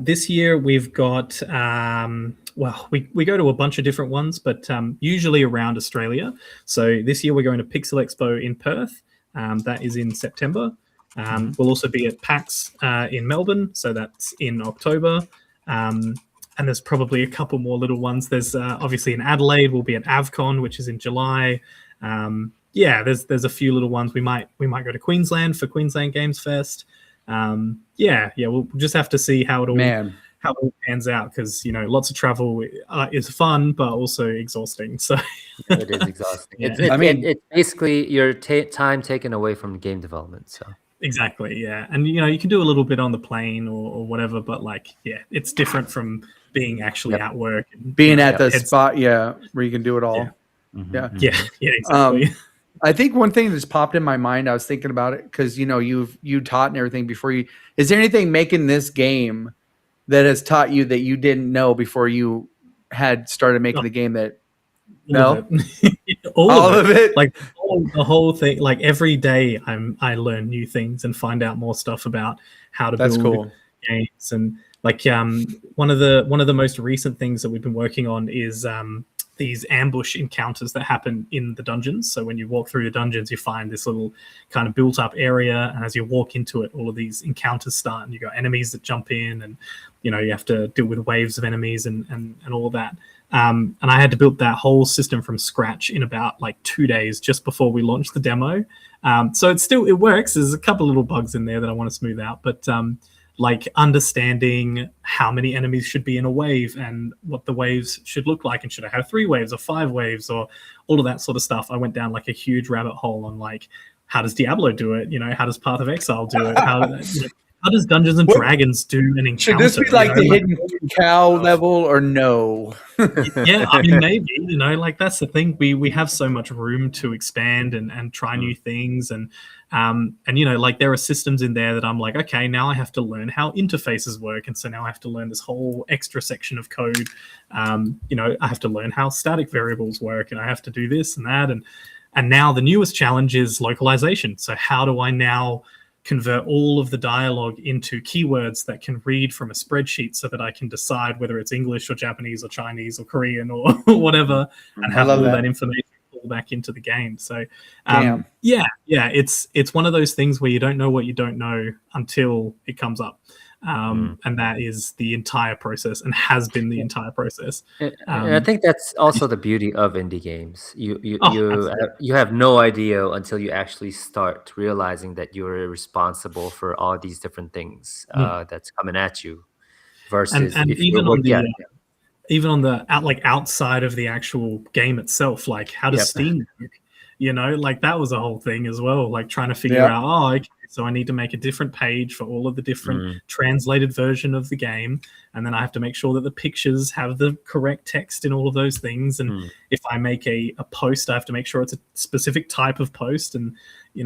this year we've got we go to a bunch of different ones, but usually around Australia. So this year we're going to Pixel Expo in Perth. That is in September. We'll also be at PAX in Melbourne, so that's in October. And there's probably a couple more little ones. There's obviously in Adelaide, we'll be at AvCon, which is in July. There's a few little ones. We might go to Queensland for Queensland Games Fest. We'll just have to see how it all pans out, because lots of travel is fun but also exhausting. So it is exhausting. It's basically your time taken away from game development. So exactly, yeah. And you can do a little bit on the plane or whatever, but it's different from being actually at work and being at the spot where you can do it all. Yeah, exactly. I think one thing that's popped in my mind, I was thinking about it because you taught and everything before you. Is there anything making this game that has taught you that you didn't know before you had started making the game? That all of it. Like the whole thing. Like every day, I learn new things and find out more stuff about how to build games. And one of the most recent things that we've been working on is these ambush encounters that happen in the dungeons. So when you walk through the dungeons, you find this little kind of built up area, and as you walk into it, all of these encounters start, and you got enemies that jump in, and you have to deal with waves of enemies and all of that. And I had to build that whole system from scratch in about 2 days just before we launched the demo. So it works. There's a couple little bugs in there that I want to smooth out, but understanding how many enemies should be in a wave and what the waves should look like, and should I have 3 waves or 5 waves or all of that sort of stuff. I went down a huge rabbit hole on how does Diablo do it? How does Path of Exile do it? How how does Dungeons and What- Dragons do an encounter? Should this be like the hidden cow level or no? Yeah, I mean, maybe, like that's the thing. We have so much room to expand and try new things, and like there are systems in there that I'm like, okay, now I have to learn how interfaces work, and so now I have to learn this whole extra section of code. I have to learn how static variables work, and I have to do this and that, and now the newest challenge is localization. So how do I now convert all of the dialogue into keywords that can read from a spreadsheet so that I can decide whether it's English or Japanese or Chinese or Korean or whatever, and have all that information fall back into the game. So it's one of those things where you don't know what you don't know until it comes up. And that is the entire process, and has been the entire process. And I think that's also the beauty of indie games. You have no idea until you actually start realizing that you're responsible for all these different things that's coming at you. Versus and if even you're on even on the outside of the actual game itself, like how does Steam work? Like that was a whole thing as well. Like trying to figure out, okay, so I need to make a different page for all of the different translated version of the game. And then I have to make sure that the pictures have the correct text in all of those things. And if I make a post, I have to make sure it's a specific type of post, and,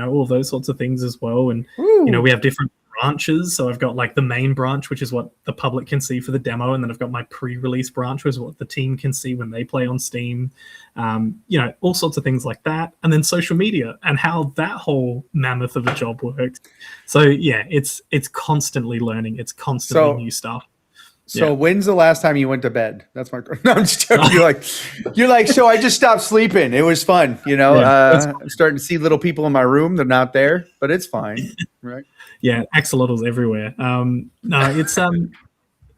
all of those sorts of things as well. And, we have different branches. So I've got like the main branch, which is what the public can see for the demo. And then I've got my pre-release branch, which is what the team can see when they play on Steam. All sorts of things like that. And then social media and how that whole mammoth of a job works. So yeah, it's constantly learning. It's constantly new stuff. So when's the last time you went to bed? That's my. No, I'm just joking. You're like. So I just stopped sleeping. It was fun. I'm starting to see little people in my room. They're not there, but it's fine, right? Yeah, axolotls everywhere. No, it's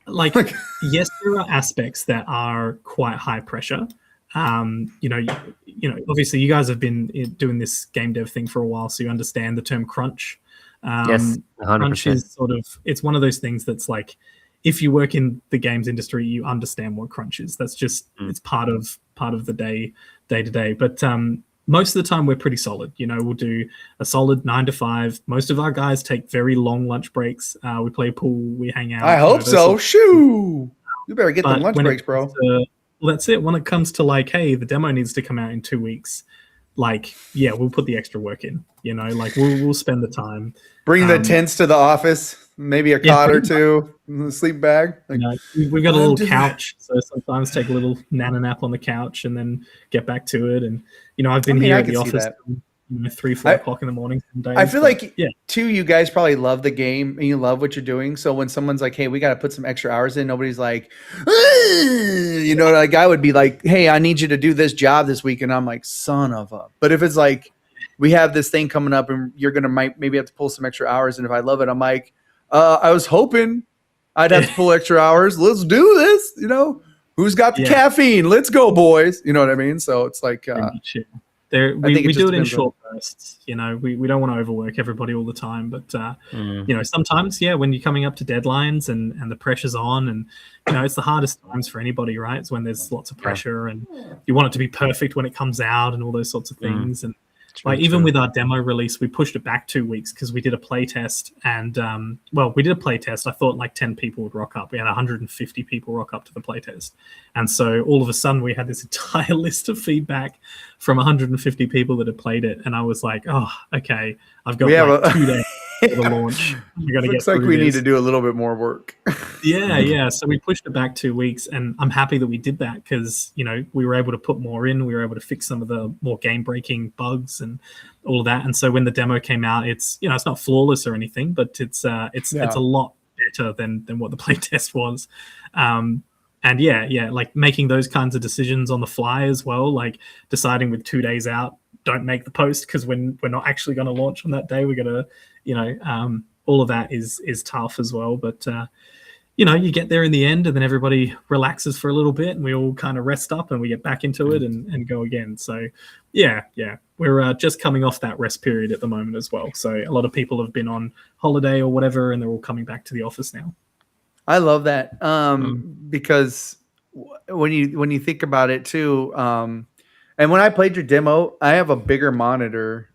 like yes, there are aspects that are quite high pressure. Obviously, you guys have been doing this game dev thing for a while, so you understand the term crunch. Yes, 100%. Crunch is it's one of those things that's like, if you work in the games industry, you understand what crunch is. That's just it's part of the day to day. But most of the time we're pretty solid. We'll do a solid 9 to 5. Most of our guys take very long lunch breaks. We play pool, we hang out. I hope so. Shoo! You better get the lunch breaks, bro. Well, that's it. When it comes to like, hey, the demo needs to come out in 2 weeks. Like, yeah, we'll put the extra work in. Like we'll spend the time. Bring the tents to the office. Maybe a cot or two, a sleep bag. We've got a little couch, so sometimes take a little nana nap on the couch and then get back to it. And I've been here at the office 3-4 o'clock in the morning. I feel like too, you guys probably love the game and you love what you're doing. So when someone's like, "Hey, we got to put some extra hours in," nobody's like, like I would be like, "Hey, I need you to do this job this week," and I'm like, "Son of a." But if it's like, we have this thing coming up and you're gonna maybe have to pull some extra hours, and if I love it, I'm like, I was hoping I'd have to pull extra hours. Let's do this. Who's got the caffeine? Let's go, boys. You know what I mean? So it's like, we do it in short bursts. We don't want to overwork everybody all the time, but sometimes, when you're coming up to deadlines and the pressure's on, and it's the hardest times for anybody, right? It's when there's lots of pressure and you want it to be perfect when it comes out and all those sorts of things. And even with our demo release, we pushed it back 2 weeks because we did a play test. And, we did a play test. I thought like 10 people would rock up. We had 150 people rock up to the play test. And so all of a sudden we had this entire list of feedback from 150 people that had played it. And I was like, oh, okay, I've got 2 days for the launch. Looks like we need to do a little bit more work. Yeah. So we pushed it back 2 weeks, and I'm happy that we did that because, we were able to put more in. We were able to fix some of the more game-breaking bugs and all of that. And so when the demo came out, it's it's not flawless or anything, but it's a lot better than what the playtest was. And like making those kinds of decisions on the fly as well, like deciding with 2 days out, don't make the post because when we're not actually going to launch on that day, we're going to, all of that is tough as well. But, you get there in the end, and then everybody relaxes for a little bit and we all kind of rest up and we get back into it and go again. So we're just coming off that rest period at the moment as well. So a lot of people have been on holiday or whatever, and they're all coming back to the office now. I love that because when you think about it too, and when I played your demo, I have a bigger monitor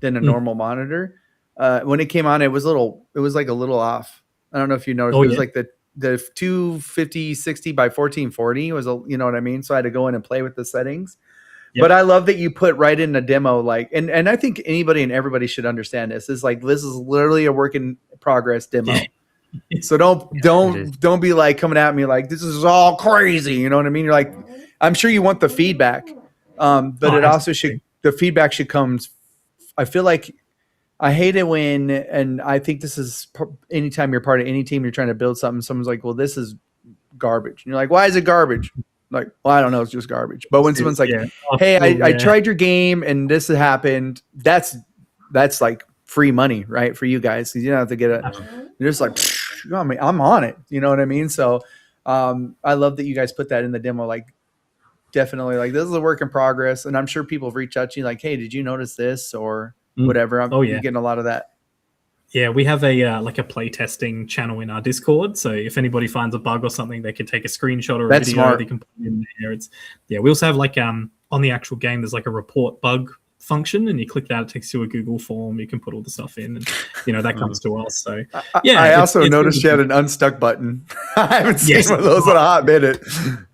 than a normal monitor. when it came on, it was like a little off. I don't know if you noticed. It was like the 250 60 by 1440 was you know what I mean? So I had to go in and play with the settings. Yep. But I love that you put right in the demo, like, and I think anybody and everybody should understand this. Is like, this is literally a work in progress demo. So don't be like coming at me like this is all crazy. You know what I mean? You're like, I'm sure you want the feedback, but it also the feedback should come. I feel like I hate it when, and I think this is anytime you're part of any team, you're trying to build something. Someone's like, well, this is garbage. And you're like, why is it garbage? Like, well, I don't know. It's just garbage. But when someone's like, hey, I tried your game and this happened, that's like free money, right? For you guys. Because you don't have to get it. You're just like, I'm on it. You know what I mean? So I love that you guys put that in the demo. Like, definitely, like, this is a work in progress. And I'm sure people have reached out to you like, hey, did you notice this? Or whatever. I'm getting a lot of that. Yeah, we have a like a play testing channel in our Discord. So if anybody finds a bug or something, they can take a screenshot or a video. Smart. They can put it in there. We also have like on the actual game, there's like a report bug function, and you click that, it takes you to a Google form. You can put all the stuff in, and that comes to us. So I also noticed you had an unstuck button. I haven't seen one of those in a hot minute.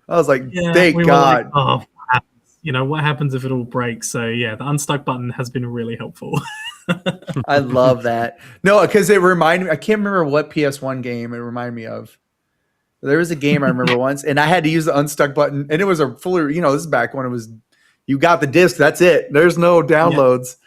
I was like, thank God. Like, what happens if it all breaks? So the unstuck button has been really helpful. I love that. No, because it reminded me, I can't remember what PS1 game it reminded me of. There was a game I remember once, and I had to use the unstuck button, and it was a fully, this is back when it was, you got the disc, that's it. There's no downloads.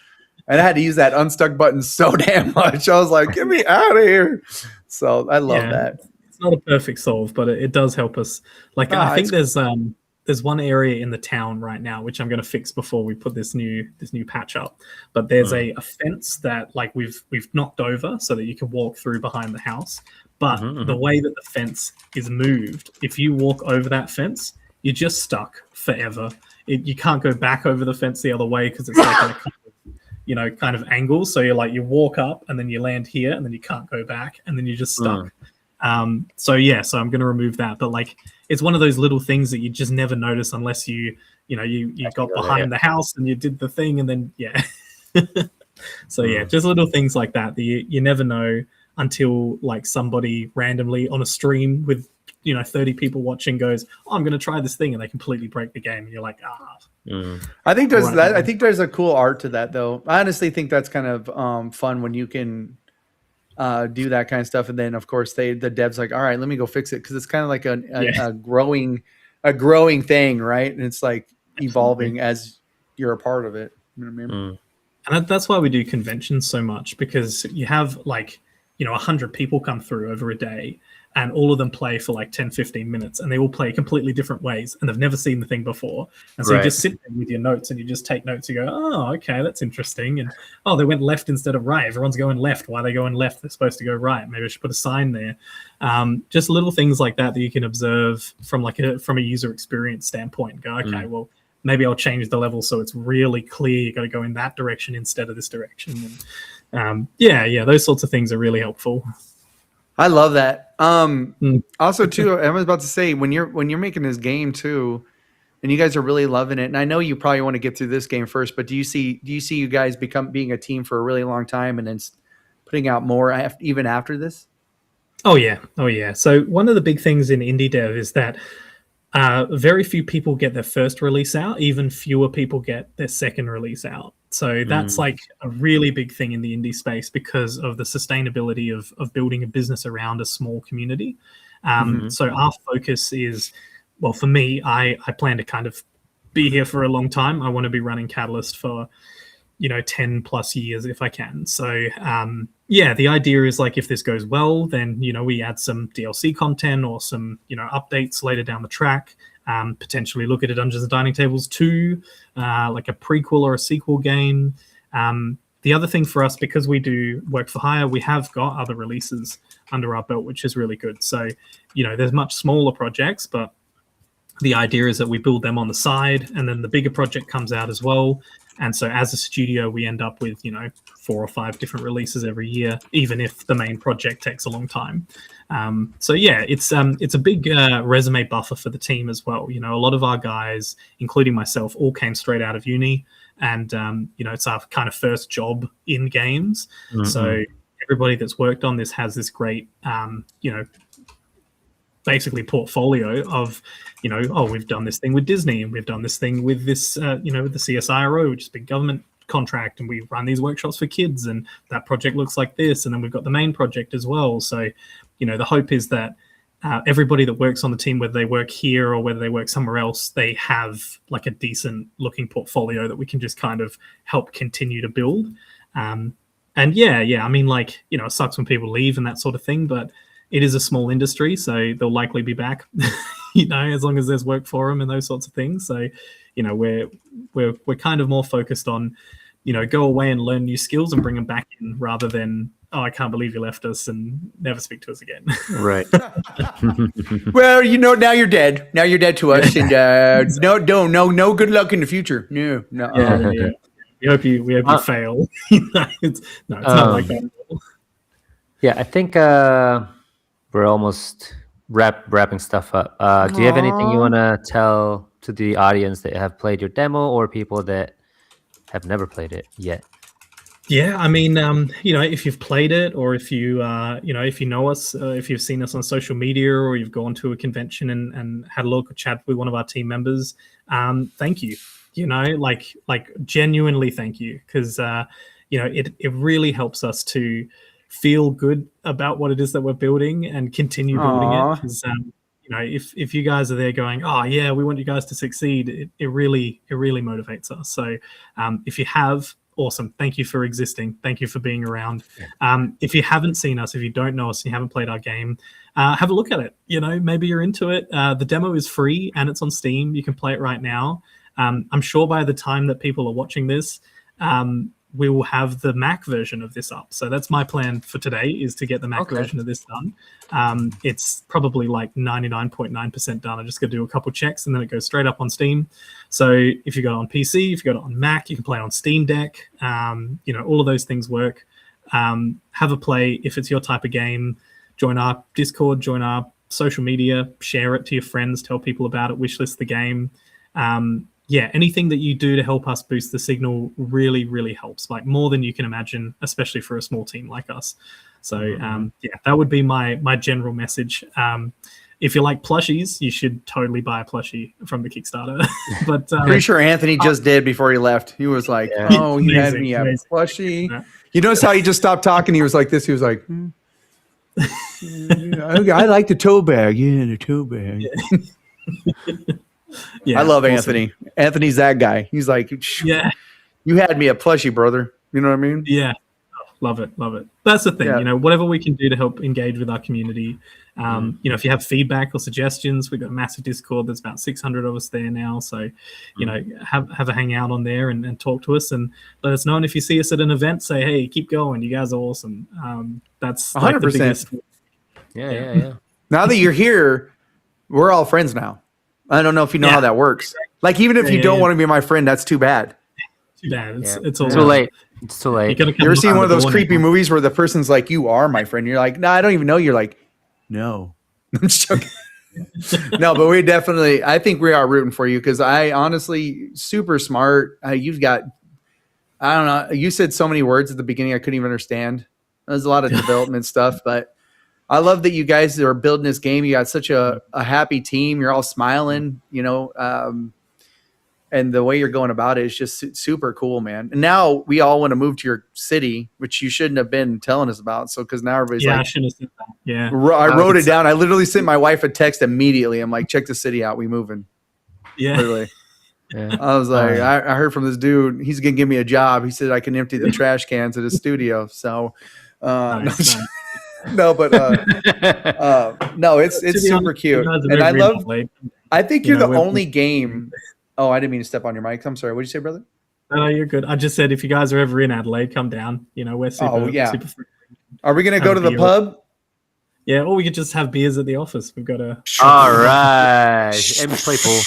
And I had to use that unstuck button so damn much. I was like, get me out of here. So I love that. It's not a perfect solve, but it does help us. Like, I think there's one area in the town right now which I'm going to fix before we put this new patch up. But there's a fence that like we've knocked over so that you can walk through behind the house. But the way that the fence is moved, if you walk over that fence, you're just stuck forever. You can't go back over the fence the other way because it's like a kind of angle. So you're like, you walk up and then you land here and then you can't go back and then you're just stuck. So I'm going to remove that. But like, it's one of those little things that you just never notice unless you got behind the house and you did the thing and then just little things like that you never know until like somebody randomly on a stream with 30 people watching goes, I'm going to try this thing, and they completely break the game, and you're like, I think there's I think there's a cool art to that though. I honestly think that's kind of fun when you can do that kind of stuff, and then of course the devs like, all right, let me go fix it, because it's kind of like a growing thing, right? And it's like evolving as you're a part of it. You know what I mean? And that's why we do conventions so much, because you have like 100 people come through over a day, and all of them play for like 10-15 minutes, and they all play completely different ways, and they've never seen the thing before. And so you just sit there with your notes, and you just take notes. You go, oh, okay, that's interesting. And they went left instead of right. Everyone's going left. Why are they going left? They're supposed to go right. Maybe I should put a sign there. Just little things like that you can observe from a user experience standpoint. And go, okay, well, maybe I'll change the level so it's really clear. You got to go in that direction instead of this direction. And those sorts of things are really helpful. I love that. Also, too, I was about to say, when you're making this game too, and you guys are really loving it, and I know you probably want to get through this game first, but do you see you guys being a team for a really long time and then putting out more even after this? Oh yeah. So one of the big things in indie dev is that very few people get their first release out. Even fewer people get their second release out. So that's like a really big thing in the indie space because of the sustainability of building a business around a small community. So our focus is, well, for me, I plan to kind of be here for a long time. I want to be running Catalyst for 10 plus years if I can. So the idea is like, if this goes well, then we add some DLC content or some updates later down the track. Potentially look at a Dungeons and Dining Tables 2, like a prequel or a sequel game. The other thing for us, because we do work for hire, we have got other releases under our belt, which is really good. So there's much smaller projects, but the idea is that we build them on the side, and then the bigger project comes out as well. And so as a studio, we end up with 4 or 5 different releases every year, even if the main project takes a long time. It's a big resume buffer for the team as well. A lot of our guys, including myself, all came straight out of uni. and it's our kind of first job in games. So everybody that's worked on this has this great basically portfolio of we've done this thing with Disney, and we've done this thing with this with the CSIRO, which is a big government contract, and we run these workshops for kids, and that project looks like this, and then we've got the main project as well. So the hope is that everybody that works on the team, whether they work here or whether they work somewhere else, they have like a decent looking portfolio that we can just kind of help continue to build. And I mean, like, it sucks when people leave and that sort of thing, but it is a small industry, so they'll likely be back, as long as there's work for them and those sorts of things. So, we're kind of more focused on, go away and learn new skills and bring them back in, rather than, oh, I can't believe you left us and never speak to us again. Right. Well, now you're dead. Now you're dead to us, and no good luck in the future. No. Yeah. We hope you fail. It's not like that. Yeah, I think we're almost wrapping stuff up. Do you have anything you want to tell to the audience that have played your demo, or people that have never played it yet? Yeah, I mean, if you've played it, or if you, if you know us, if you've seen us on social media, or you've gone to a convention and had a local chat with one of our team members, thank you. Like genuinely thank you, because it really helps us to feel good about what it is that we're building and continue building it. Because if you guys are there going, oh yeah, we want you guys to succeed, it really motivates us. So if you have, awesome, thank you for existing, thank you for being around. If you haven't seen us, if you don't know us, and you haven't played our game, have a look at it. Maybe you're into it. The demo is free and it's on Steam. You can play it right now. I'm sure by the time that people are watching this, we will have the Mac version of this up. So that's my plan for today, is to get the Mac version of this done. It's probably like 99.9% done. I just got to do a couple checks and then it goes straight up on Steam. So if you got it on PC, if you got it on Mac, you can play it on Steam Deck. All of those things work. Have a play. If it's your type of game, join our Discord, join our social media, share it to your friends, tell people about it, wishlist the game. Anything that you do to help us boost the signal really, really helps, like more than you can imagine, especially for a small team like us. So, that would be my general message. If you like plushies, you should totally buy a plushie from the Kickstarter. But pretty sure Anthony just did before he left. He was like, "Oh, he had me a plushie." Yeah. You notice how he just stopped talking? He was like this. He was like, "I like the toe bag. Yeah, the toe bag." Yeah, I love awesome. Anthony. Anthony's that guy. He's like, you had me a plushie, brother. You know what I mean? Yeah. Love it. That's the thing, whatever we can do to help engage with our community. If you have feedback or suggestions, we've got a massive Discord. There's about 600 of us there now. So, have a hangout on there and talk to us and let us know. And if you see us at an event, say, hey, keep going. You guys are awesome. That's 100%. Like the biggest... Yeah. Now that you're here, we're all friends now. I don't know if you know how that works. Like, even if you don't want to be my friend, that's too bad. Too bad. It's all too late. It's too late. You ever seen one of those creepy movies where the person's like, you are my friend? You're like, no, I don't even know. You're like, no. I'm just joking. No, but we definitely, I think we are rooting for you, because I honestly, super smart. You've got, I don't know. You said so many words at the beginning I couldn't even understand. There's a lot of development stuff, but I love that you guys are building this game. You got such a happy team. You're all smiling, and the way you're going about it is just super cool, man. And now we all want to move to your city, which you shouldn't have been telling us about. So, because now everybody's like, I shouldn't have said that. Yeah. I wrote it down. I literally sent my wife a text immediately. I'm like, check the city out. We moving. Yeah. Literally. Yeah. I was like, I heard from this dude. He's going to give me a job. He said I can empty the trash cans at his studio. So, nice. No, but no, it's super cute, and I love. I think you're the only game. Oh, I didn't mean to step on your mic. I'm sorry. What did you say, brother? No, you're good. I just said if you guys are ever in Adelaide, come down. We're super. Super free. Are we gonna go to the pub? Yeah, or we could just have beers at the office. We've got a. All right, and play pool.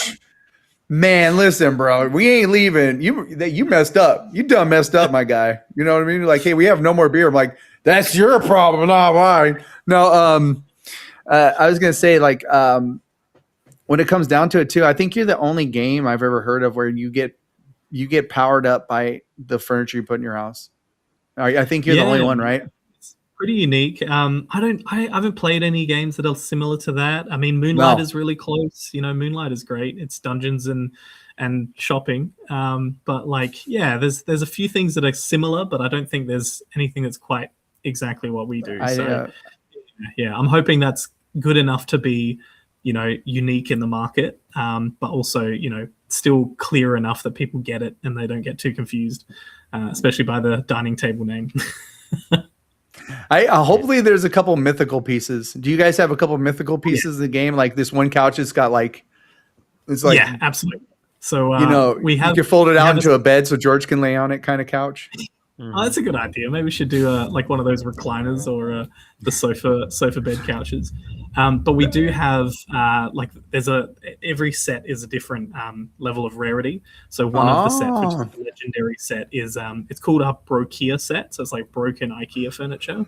Man, listen, bro. We ain't leaving. You messed up. You done messed up, my guy. You know what I mean? Like, hey, we have no more beer. I'm like, that's your problem, not mine. No, I was gonna say, like, when it comes down to it too, I think you're the only game I've ever heard of where you get you get powered up by the furniture you put in your house. I think you're the only one, right? It's pretty unique. I haven't played any games that are similar to that. I mean, Moonlight is really close. You know, Moonlight is great. It's dungeons and shopping. But like, yeah, there's a few things that are similar, but I don't think there's anything that's quite exactly what we do. Yeah, I'm hoping that's good enough to be, you know, unique in the market, but also, you know, still clear enough that people get it and they don't get too confused, especially by the dining table name. Hopefully there's a couple mythical pieces. Do you guys have a couple mythical pieces of the game? Like this one couch has got like, it's like, yeah, absolutely. So you know, you can fold it out into a bed so George can lay on it kind of couch. Oh, that's a good idea. Maybe we should do like one of those recliners or the sofa bed couches. But we do have like every set is a different level of rarity. So one of the sets, which is the legendary set, is it's called a Brokia set. So it's like broken IKEA furniture.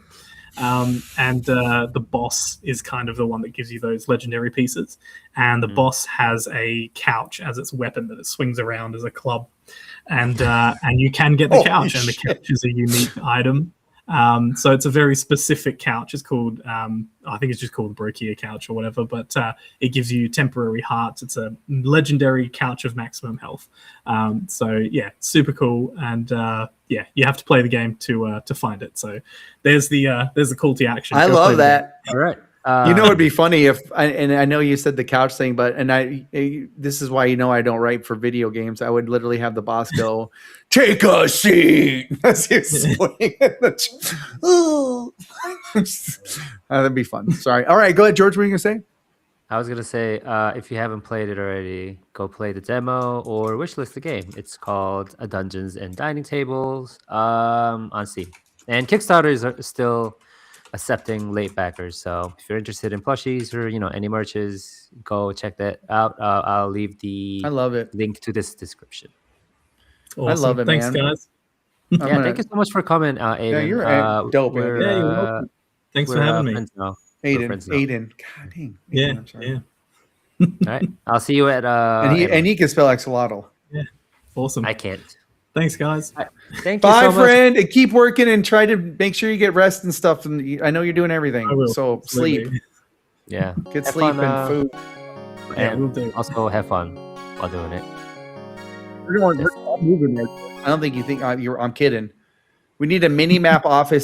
And the boss is kind of the one that gives you those legendary pieces. And the boss has a couch as its weapon that it swings around as a club. And you can get the couch, and the couch is a unique item. So it's a very specific couch. It's called, I think it's just called the Brokia couch or whatever, but it gives you temporary hearts. It's a legendary couch of maximum health. So yeah, super cool. And yeah, you have to play the game to find it. So there's the call to action. I love that. All right. You know, it'd be funny if, and I know you said the couch thing, but this is why you know I don't write for video games. I would literally have the boss go, "Take a seat." As he's swinging. That'd be fun. Sorry. All right, go ahead, George. What were you gonna say? I was gonna say, if you haven't played it already, go play the demo or wishlist the game. It's called Dungeons and Dining Tables on Steam, and Kickstarters are still accepting late backers. So if you're interested in plushies or any merches, go check that out. I'll leave the link to this description. Awesome. I love it, Thanks, man. guys. Thank you so much for coming, Aiden. Yeah, you're dope. Yeah, you're welcome. Thanks for having me. Aiden. God dang. Yeah, I'm sorry. All right. I'll see you at and he can spell axolotl. Yeah. Awesome. I can't. Thanks, guys. Thank you. Bye, so much. friend. And keep working and try to make sure you get rest and stuff. And I know you're doing everything. I will. So Absolutely. sleep. Yeah. Get Have sleep fun, and food. Yeah, we'll And do. also have fun while doing it. We're moving right. I don't think you think I'm kidding. We need a Minimap office